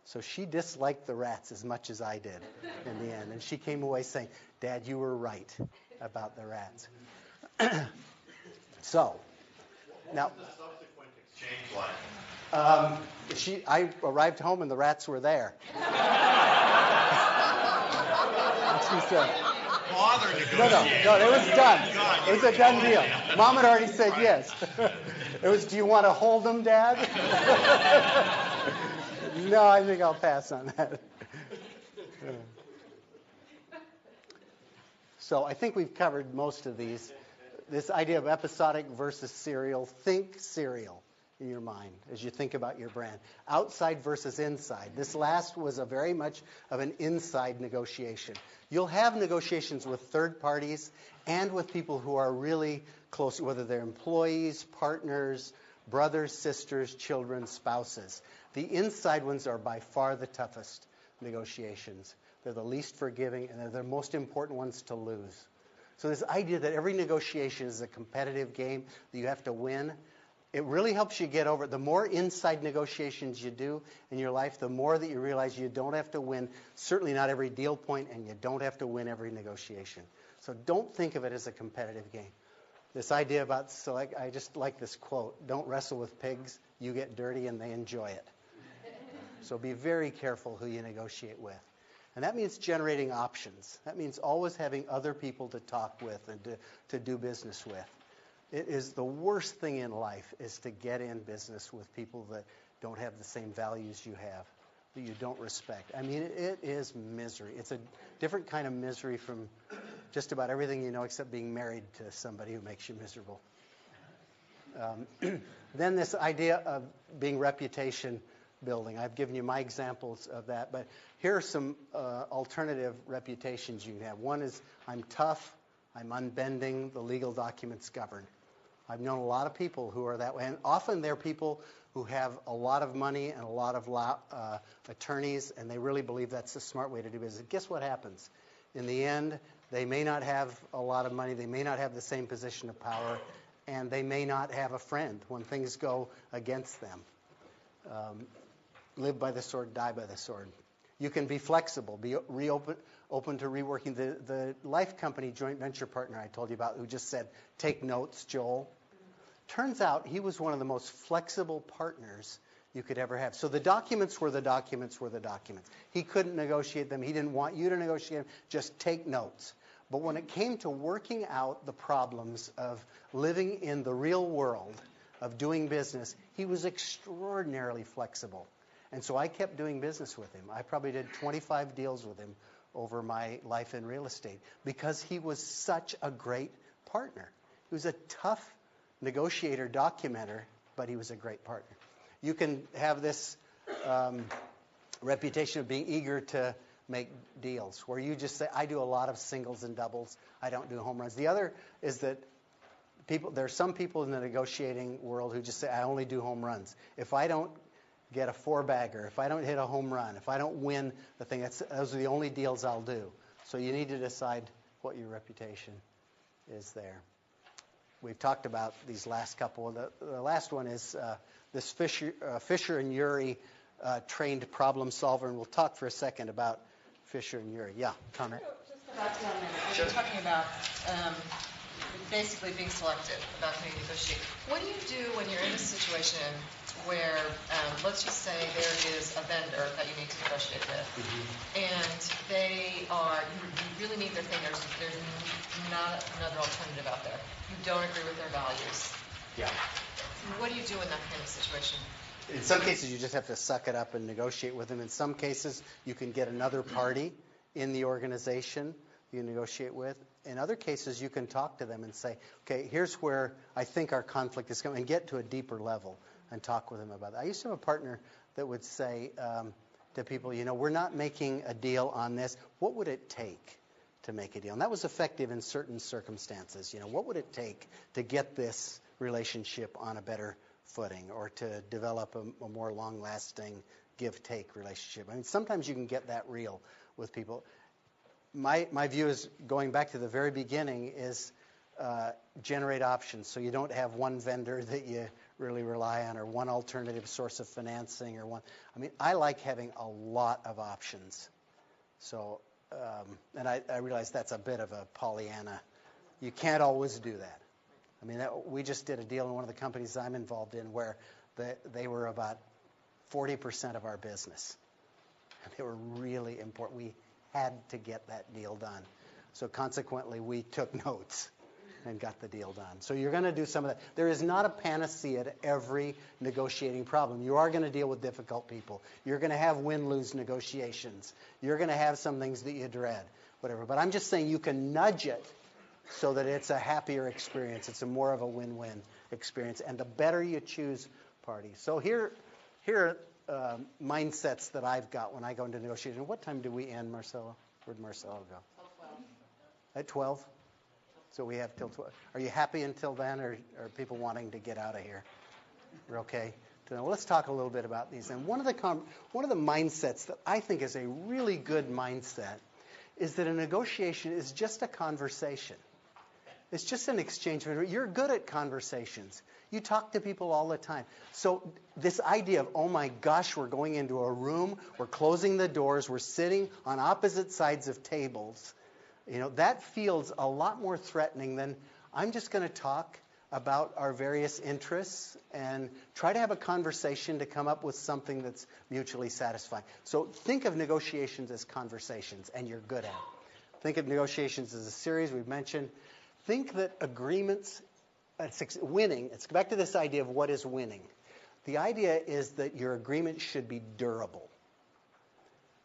So she disliked the rats as much as I did in the end. And she came away saying, Dad, you were right about the rats. So, now... What was the subsequent exchange like? I arrived home and the rats were there. She said, Bother negotiating. No, it was done. It was a done deal. Mom had already said yes. It was, do you want to hold them, Dad? No, I think I'll pass on that. So I think we've covered most of these. This idea of episodic versus serial. Think serial in your mind as you think about your brand. Outside versus inside. This last was a very much of an inside negotiation. You'll have negotiations with third parties and with people who are really close, whether they're employees, partners, brothers, sisters, children, spouses. The inside ones are by far the toughest negotiations. They're the least forgiving, and they're the most important ones to lose. So this idea that every negotiation is a competitive game that you have to win, it really helps you get over it. The more inside negotiations you do in your life, the more that you realize you don't have to win, certainly not every deal point, and you don't have to win every negotiation. So don't think of it as a competitive game. This idea about I just like this quote, don't wrestle with pigs, you get dirty and they enjoy it. So be very careful who you negotiate with. And that means generating options. That means always having other people to talk with and to do business with. It is the worst thing in life is to get in business with people that don't have the same values you have, that you don't respect. I mean, it is misery. It's a different kind of misery from just about everything you know except being married to somebody who makes you miserable. Then this idea of being reputation building. I've given you my examples of that, but here are some alternative reputations you can have. One is I'm tough, I'm unbending, the legal documents govern. I've known a lot of people who are that way, and often they're people who have a lot of money and a lot of attorneys, and they really believe that's the smart way to do business. Guess what happens? In the end, they may not have a lot of money, they may not have the same position of power, and they may not have a friend when things go against them. Live by the sword, die by the sword. You can be flexible, be open to reworking. The life company joint venture partner I told you about who just said, take notes, Joel. Turns out he was one of the most flexible partners you could ever have. So the documents were the documents were the documents. He couldn't negotiate them. He didn't want you to negotiate them. Just take notes. But when it came to working out the problems of living in the real world, of doing business, he was extraordinarily flexible. And so I kept doing business with him. I probably did 25 deals with him over my life in real estate because he was such a great partner. He was a tough negotiator, documenter, but he was a great partner. You can have this reputation of being eager to make deals where you just say, I do a lot of singles and doubles. I don't do home runs. The other is that there are some people in the negotiating world who just say, I only do home runs. If I don't get a four-bagger, if I don't hit a home run, if I don't win the thing, those are the only deals I'll do. So you need to decide what your reputation is there. We've talked about these last couple. The last one is this Fisher and Urey trained problem solver, and we'll talk for a second about Fisher and Urey. Yeah, Connor. Just about 1 minute. You're talking about basically being selective about who you negotiate. What do you do when you're in a situation where, let's just say there is a vendor that you need to negotiate with, and they are, you really need their thing, there's not another alternative out there. You don't agree with their values. Yeah. What do you do in that kind of situation? In some cases, you just have to suck it up and negotiate with them. In some cases, you can get another party in the organization you negotiate with. In other cases, you can talk to them and say, okay, here's where I think our conflict is coming, and get to a deeper level and talk with them about that. I used to have a partner that would say to people, we're not making a deal on this. What would it take to make a deal? And that was effective in certain circumstances. What would it take to get this relationship on a better footing or to develop a more long-lasting give-take relationship? I mean, sometimes you can get that real with people. My view is, going back to the very beginning, is generate options, so you don't have one vendor that you really rely on, or one alternative source of financing, or one. I mean, I like having a lot of options. So, and I realize that's a bit of a Pollyanna. You can't always do that. I mean, we just did a deal in one of the companies I'm involved in where they were about 40% of our business. And they were really important. We had to get that deal done. So consequently, we took notes and got the deal done. So you're going to do some of that. There is not a panacea to every negotiating problem. You are going to deal with difficult people. You're going to have win-lose negotiations. You're going to have some things that you dread, whatever. But I'm just saying you can nudge it so that it's a happier experience. It's a more of a win-win experience. And the better you choose parties. So here are mindsets that I've got when I go into negotiation. What time do we end, Marcelo? Where'd Marcelo go? At 12? So we have till 12. Are you happy until then, or are people wanting to get out of here? We're okay? Well, let's talk a little bit about these. And one of the mindsets that I think is a really good mindset is that a negotiation is just a conversation. It's just an exchange. You're good at conversations. You talk to people all the time. So this idea of, oh my gosh, we're going into a room, we're closing the doors, we're sitting on opposite sides of tables, that feels a lot more threatening than I'm just going to talk about our various interests and try to have a conversation to come up with something that's mutually satisfying. So think of negotiations as conversations, and you're good at it. Think of negotiations as a series we've mentioned. Think that agreements, winning, it's back to this idea of what is winning. The idea is that your agreement should be durable.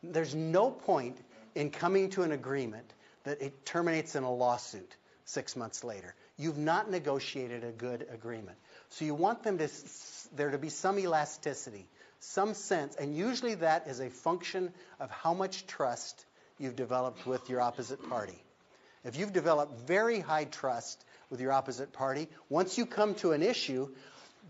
There's no point in coming to an agreement that it terminates in a lawsuit 6 months later. You've not negotiated a good agreement. So you want there to be some elasticity, some sense, and usually that is a function of how much trust you've developed with your opposite party. If you've developed very high trust with your opposite party, once you come to an issue,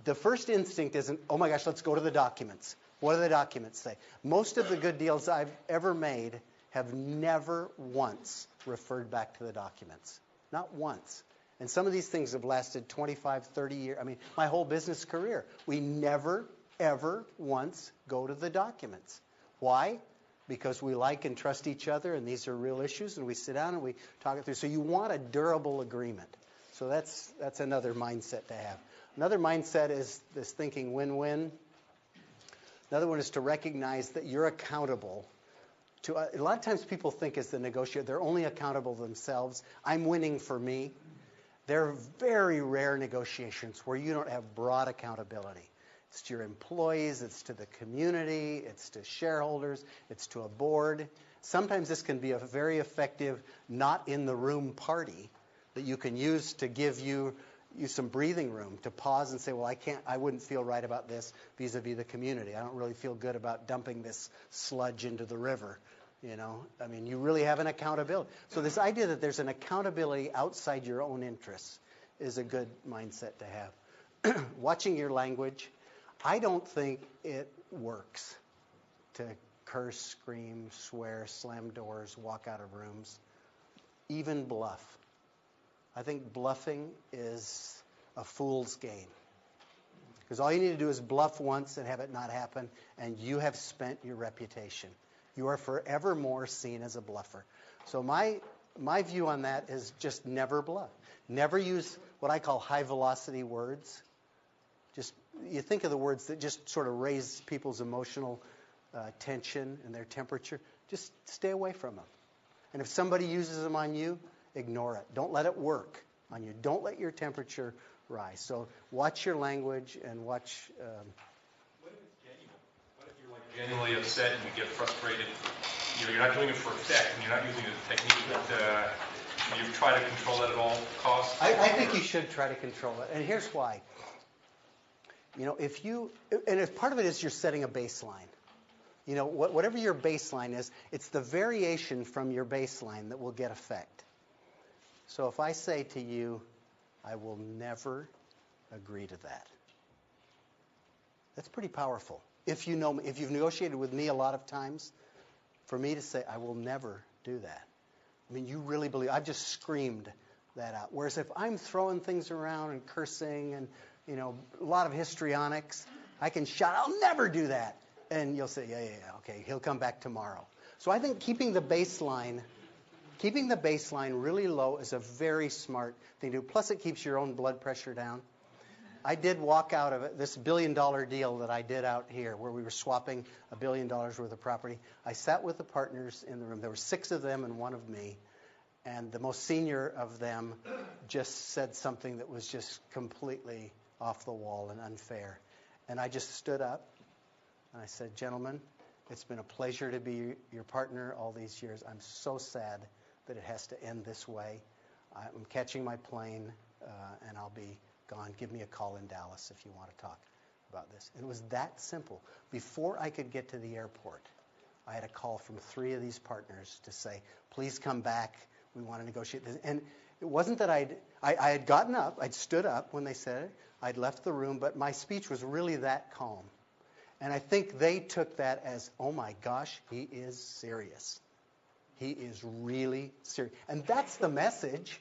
the first instinct isn't, oh my gosh, let's go to the documents. What do the documents say? Most of the good deals I've ever made have never once referred back to the documents. Not once. And some of these things have lasted 25, 30 years. I mean, my whole business career. We never, ever once go to the documents. Why? Because we like and trust each other, and these are real issues, and we sit down and we talk it through. So you want a durable agreement. So that's another mindset to have. Another mindset is this thinking win-win. Another one is to recognize that you're accountable. A lot of times people think as the negotiator, they're only accountable to themselves. I'm winning for me. There are very rare negotiations where you don't have broad accountability. It's to your employees, it's to the community, it's to shareholders, it's to a board. Sometimes this can be a very effective not in the room party that you can use to give you some breathing room to pause and say, well, I wouldn't feel right about this vis-a-vis the community. I don't really feel good about dumping this sludge into the river. I mean, you really have an accountability. So this idea that there's an accountability outside your own interests is a good mindset to have. Watching your language. I don't think it works to curse, scream, swear, slam doors, walk out of rooms, even bluff. I think bluffing is a fool's game. Because all you need to do is bluff once and have it not happen, and you have spent your reputation. You are forevermore seen as a bluffer. So my view on that is just never bluff. Never use what I call high-velocity words. You think of the words that just sort of raise people's emotional tension and their temperature. Just stay away from them. And if somebody uses them on you, ignore it. Don't let it work on you. Don't let your temperature rise. So watch your language and watch. What if it's genuine? What if you're like genuinely upset and you get frustrated? You're not doing it for effect, and you're not using a technique that you try to control it at all costs. I think you should try to control it, and here's why. If part of it is you're setting a baseline. Whatever your baseline is, it's the variation from your baseline that will get effect. So if I say to you, I will never agree to that. That's pretty powerful. If you've negotiated with me a lot of times, for me to say, I will never do that. I mean, you really believe, I've just screamed that out. Whereas if I'm throwing things around and cursing and, a lot of histrionics, I can shout, I'll never do that. And you'll say, yeah, okay, he'll come back tomorrow. So I think keeping the baseline really low is a very smart thing to do. Plus, it keeps your own blood pressure down. I did walk out of it, this $1 billion deal that I did out here where we were swapping $1 billion worth of property. I sat with the partners in the room. There were 6 of them and 1 of me. And the most senior of them just said something that was just completely off the wall and unfair. And I just stood up and I said, gentlemen, it's been a pleasure to be your partner all these years. I'm so sad that it has to end this way. I'm catching my plane and I'll be gone. Give me a call in Dallas if you want to talk about this. And it was that simple. Before I could get to the airport, I had a call from 3 of these partners to say, please come back. We want to negotiate this. And it wasn't that I had gotten up. I'd stood up when they said it. I'd left the room, but my speech was really that calm. And I think they took that as, oh my gosh, he is serious. He is really serious. And that's the message,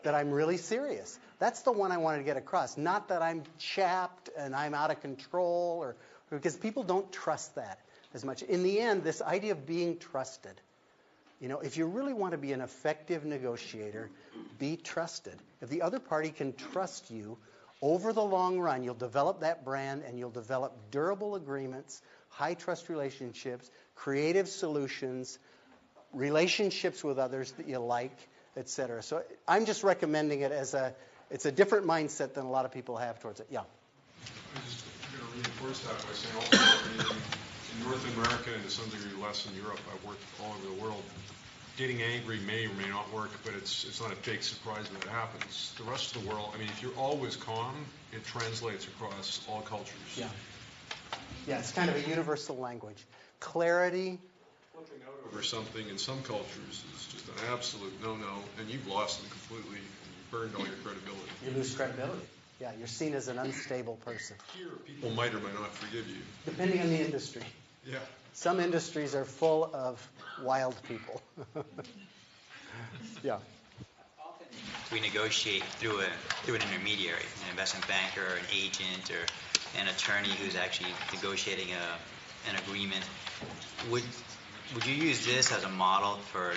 that I'm really serious. That's the one I wanted to get across. Not that I'm chapped and I'm out of control, or because people don't trust that as much. In the end, this idea of being trusted, if you really want to be an effective negotiator, be trusted. If the other party can trust you, over the long run, you'll develop that brand and you'll develop durable agreements, high trust relationships, creative solutions, relationships with others that you like, etc. So I'm just recommending it as it's a different mindset than a lot of people have towards it. Yeah. I'm just going to reinforce that by saying also in North America and to some degree less in Europe, I've worked all over the world. Getting angry may or may not work, but it's not a big surprise when it happens. The rest of the world, if you're always calm, it translates across all cultures. Yeah. Yeah, it's kind of a universal language. Clarity. Flipping out over something in some cultures is just an absolute no-no, and you've lost them completely, and you've burned all your credibility. You lose credibility. Yeah, you're seen as an unstable person. Here, people might or might not forgive you. Depending on the industry. Yeah. Some industries are full of wild people. Yeah. Often we negotiate through an intermediary, an investment banker, an agent, or an attorney who's actually negotiating an agreement. Would you use this as a model for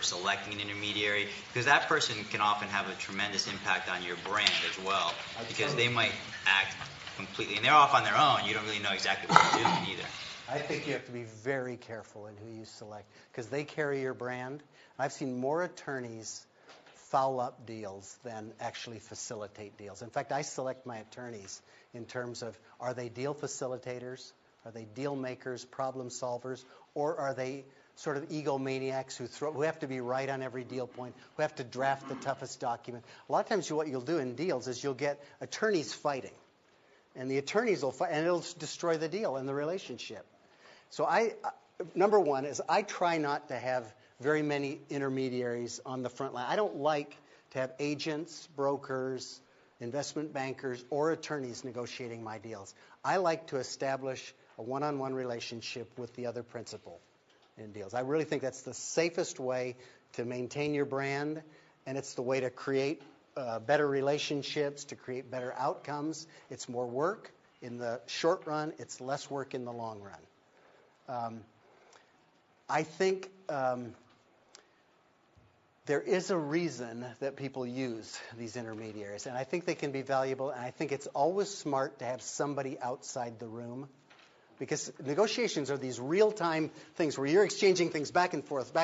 selecting an intermediary? Because that person can often have a tremendous impact on your brand as well, because they might act completely, and they're off on their own. You don't really know exactly what they're doing either. I think you have to be very careful in who you select, because they carry your brand. I've seen more attorneys foul up deals than actually facilitate deals. In fact, I select my attorneys in terms of, are they deal facilitators? Are they deal makers, problem solvers? Or are they sort of egomaniacs who have to be right on every deal point, who have to draft the toughest document? A lot of times what you'll do in deals is you'll get attorneys fighting. And the attorneys will fight, and it'll destroy the deal and the relationship. So number one is I try not to have very many intermediaries on the front line. I don't like to have agents, brokers, investment bankers, or attorneys negotiating my deals. I like to establish a one-on-one relationship with the other principal in deals. I really think that's the safest way to maintain your brand, and it's the way to create better relationships, to create better outcomes. It's more work in the short run. It's less work in the long run. I think there is a reason that people use these intermediaries, and I think they can be valuable, and I think it's always smart to have somebody outside the room, because negotiations are these real-time things where you're exchanging things back and forth,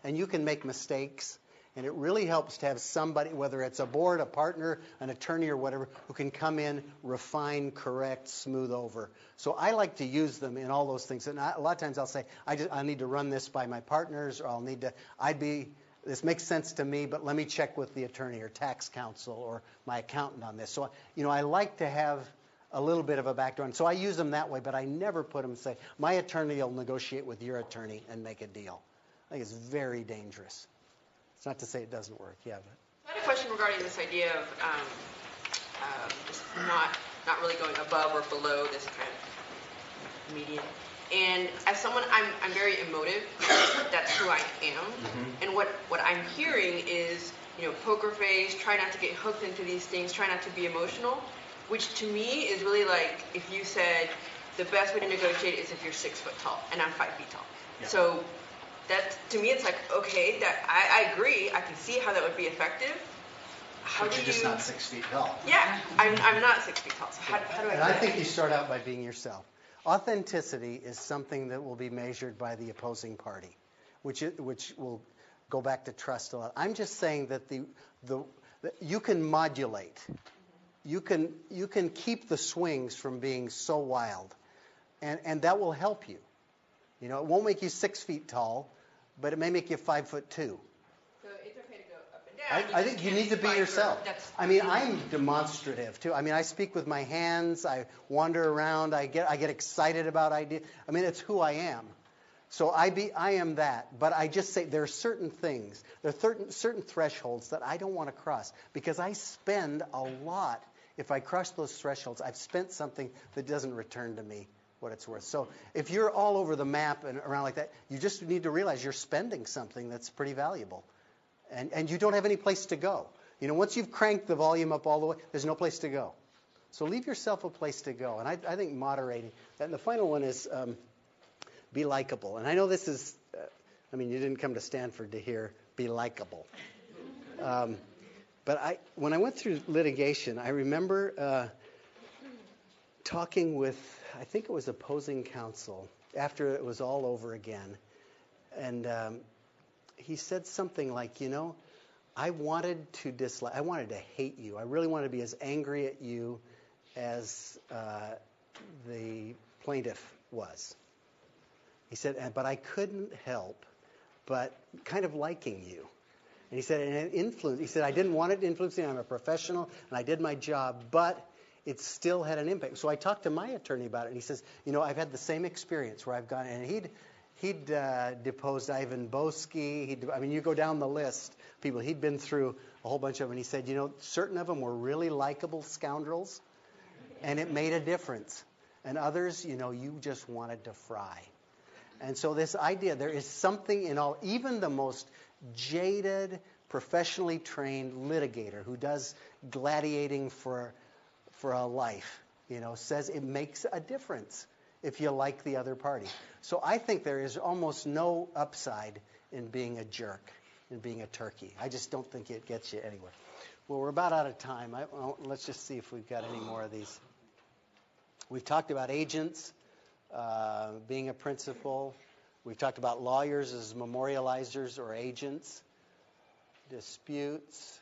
and you can make mistakes. And it really helps to have somebody, whether it's a board, a partner, an attorney, or whatever, who can come in, refine, correct, smooth over. So I like to use them in all those things. And a lot of times I'll say, I need to run this by my partners, or this makes sense to me, but let me check with the attorney or tax counsel or my accountant on this. So, I like to have a little bit of a backdoor. And so I use them that way, but I never put them and say, my attorney will negotiate with your attorney and make a deal. I think it's very dangerous. It's not to say it doesn't work. Yeah, but I had a question regarding this idea of just not really going above or below this kind of median. And as someone, I'm very emotive. That's who I am. And what I'm hearing is, poker face, try not to get hooked into these things, try not to be emotional, which to me is really like if you said the best way to negotiate is if you're 6 foot tall and I'm 5 feet tall. Yeah. So that to me it's like, okay, that I agree, I can see how that would be effective. But you're just not 6 feet tall. Yeah, I'm not 6 feet tall. So how do I? And I think you start out by being yourself. Authenticity is something that will be measured by the opposing party, which will go back to trust a lot. I'm just saying that that you can modulate. You can keep the swings from being so wild, and that will help you. It won't make you 6 feet tall, but it may make you 5'2". So it's okay to go up and down. I think you need to be yourself. I'm demonstrative too. I speak with my hands. I wander around. I get excited about ideas. It's who I am. So I am that. But I just say there are certain things, there are certain thresholds that I don't want to cross because I spend a lot. If I cross those thresholds, I've spent something that doesn't return to me what it's worth. So if you're all over the map and around like that, you just need to realize you're spending something that's pretty valuable. And you don't have any place to go. Once you've cranked the volume up all the way, there's no place to go. So leave yourself a place to go. And I think moderating that. And the final one is be likable. And I know this is, you didn't come to Stanford to hear be likable. But when I went through litigation, I remember talking with, I think it was opposing counsel, after it was all over again. And he said something like, I wanted to hate you. I really wanted to be as angry at you as the plaintiff was. He said, but I couldn't help but kind of liking you. And he said, and it influenced. He said, I didn't want it to influence me. I'm a professional, and I did my job, but it still had an impact. So I talked to my attorney about it, and he says, I've had the same experience where I've gone, and he'd deposed Ivan Boesky. You go down the list, people. He'd been through a whole bunch of them, and he said, certain of them were really likable scoundrels, and it made a difference. And others, you just wanted to fry. And so this idea, there is something in all, even the most jaded, professionally trained litigator who does gladiating for a life, says it makes a difference if you like the other party. So I think there is almost no upside in being a jerk, in being a turkey. I just don't think it gets you anywhere. Well, we're about out of time. Let's just see if we've got any more of these. We've talked about agents, being a principal. We've talked about lawyers as memorializers or agents. Disputes.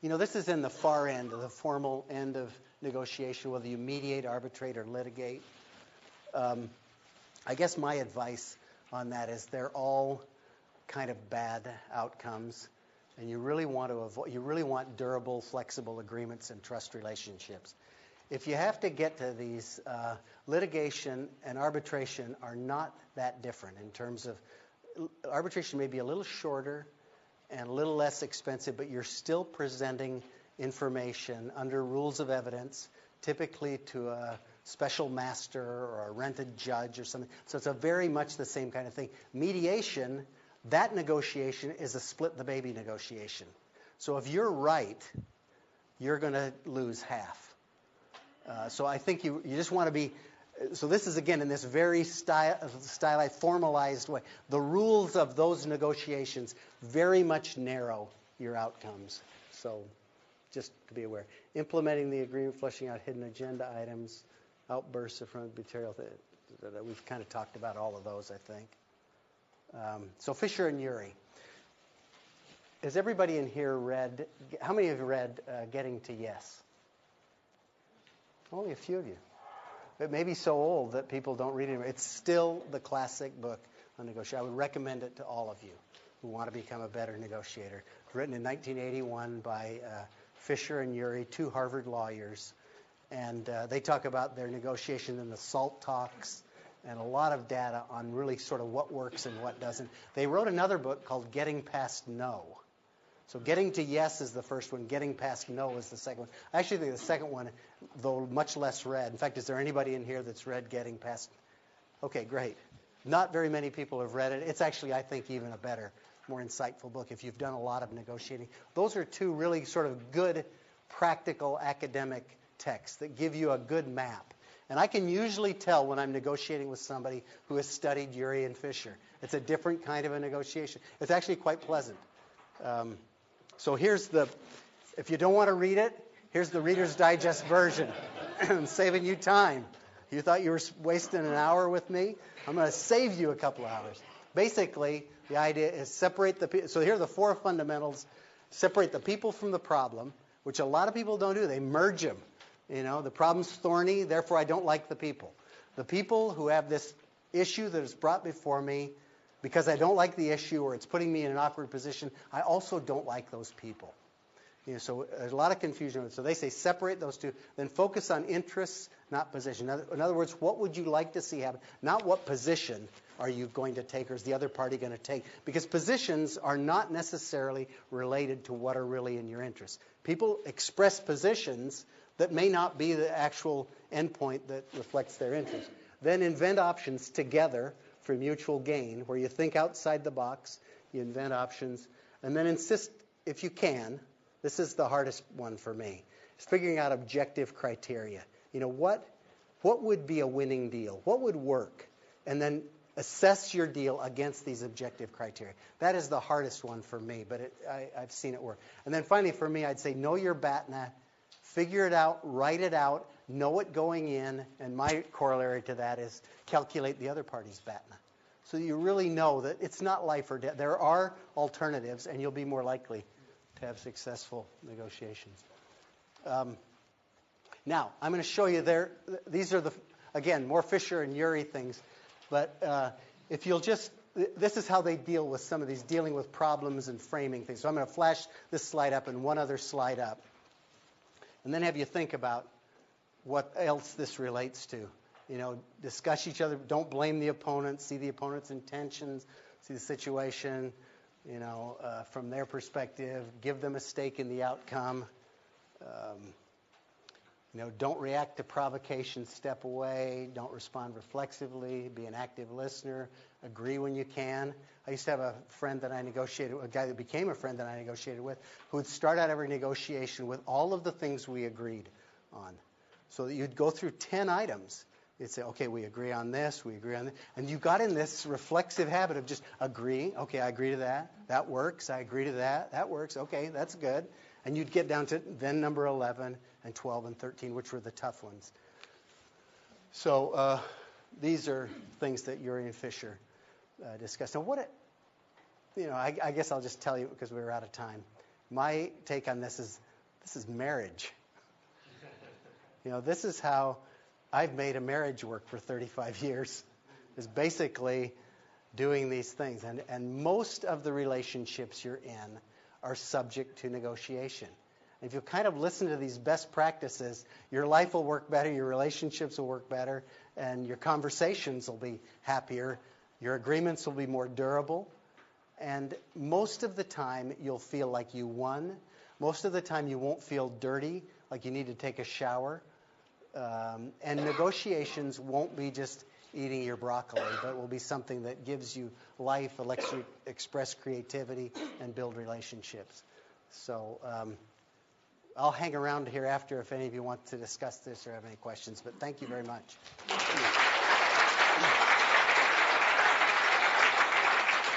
This is in the far end, the formal end of negotiation, whether you mediate, arbitrate, or litigate. I guess my advice on that is they're all kind of bad outcomes, and you really want durable, flexible agreements and trust relationships. If you have to get to these, litigation and arbitration are not that different in terms of arbitration may be a little shorter and a little less expensive, but you're still presenting information under rules of evidence, typically to a special master or a rented judge or something. So it's a very much the same kind of thing. Mediation, that negotiation is a split the baby negotiation. So if you're right, you're going to lose half. So I think you just want to be, so this is again in this very stylized, formalized way. The rules of those negotiations very much narrow your outcomes. So just to be aware. Implementing the agreement, fleshing out hidden agenda items, outbursts of material. We've kind of talked about all of those, I think. So Fisher and Urey. Has everybody in here read, how many of you read Getting to Yes? Only a few of you. It may be so old that people don't read it anymore. It's still the classic book on negotiation. I would recommend it to all of you who want to become a better negotiator. Written in 1981 by Fisher and Urey, two Harvard lawyers. And they talk about their negotiation in the SALT talks and a lot of data on really sort of what works and what doesn't. They wrote another book called Getting Past No, So getting to yes is the first one. Getting past no is the second one. I actually think the second one, though much less read. In fact, is there anybody in here that's read Getting Past? Okay, great. Not very many people have read it. It's actually, I think, even a better, more insightful book if you've done a lot of negotiating. Those are two really sort of good, practical, academic texts that give you a good map. And I can usually tell when I'm negotiating with somebody who has studied Urey and Fisher. It's a different kind of a negotiation. It's actually quite pleasant. So here's if you don't want to read it, here's the Reader's Digest version. I'm saving you time. You thought you were wasting an hour with me? I'm going to save you a couple hours. Basically, the idea is separate so here are the four fundamentals. Separate the people from the problem, which a lot of people don't do. They merge them. The problem's thorny, therefore I don't like the people. The people who have this issue that is brought before me, because I don't like the issue or it's putting me in an awkward position, I also don't like those people. So there's a lot of confusion. So they say separate those two, then focus on interests, not position. In other words, what would you like to see happen? Not what position are you going to take or is the other party going to take? Because positions are not necessarily related to what are really in your interest. People express positions that may not be the actual endpoint that reflects their interest. Then invent options together for mutual gain, where you think outside the box, you invent options, and then insist, if you can, this is the hardest one for me, is figuring out objective criteria. What would be a winning deal? What would work? And then assess your deal against these objective criteria. That is the hardest one for me, but I've seen it work. And then finally, for me, I'd say know your BATNA, figure it out, write it out, know it going in, and my corollary to that is calculate the other party's BATNA. So you really know that it's not life or death. There are alternatives, and you'll be more likely to have successful negotiations. Now, I'm going to show you these are again, more Fisher and Urey things, but if you'll this is how they deal with some of these, dealing with problems and framing things. So I'm going to flash this slide up and one other slide up, and then have you think about what else this relates to. Discuss each other. Don't blame the opponent. See the opponent's intentions. See the situation, from their perspective. Give them a stake in the outcome. Don't react to provocation. Step away. Don't respond reflexively. Be an active listener. Agree when you can. I used to have a friend that I negotiated with, a guy that became a friend that I negotiated with, who would start out every negotiation with all of the things we agreed on. So that you'd go through 10 items. You'd say, okay, we agree on this, we agree on this. And you got in this reflexive habit of just agreeing. Okay, I agree to that. That works. I agree to that. That works. Okay, that's good. And you'd get down to then number 11 and 12 and 13, which were the tough ones. So these are things that Urey and Fisher discussed. Now, I guess I'll just tell you because we were out of time. My take on this is marriage. This is how I've made a marriage work for 35 years, is basically doing these things. And most of the relationships you're in are subject to negotiation. And if you kind of listen to these best practices, your life will work better, your relationships will work better, and your conversations will be happier, your agreements will be more durable, and most of the time you'll feel like you won. Most of the time you won't feel dirty, like you need to take a shower. And negotiations won't be just eating your broccoli, but will be something that gives you life, lets you express creativity, and build relationships. So I'll hang around here after if any of you want to discuss this or have any questions, but thank you very much.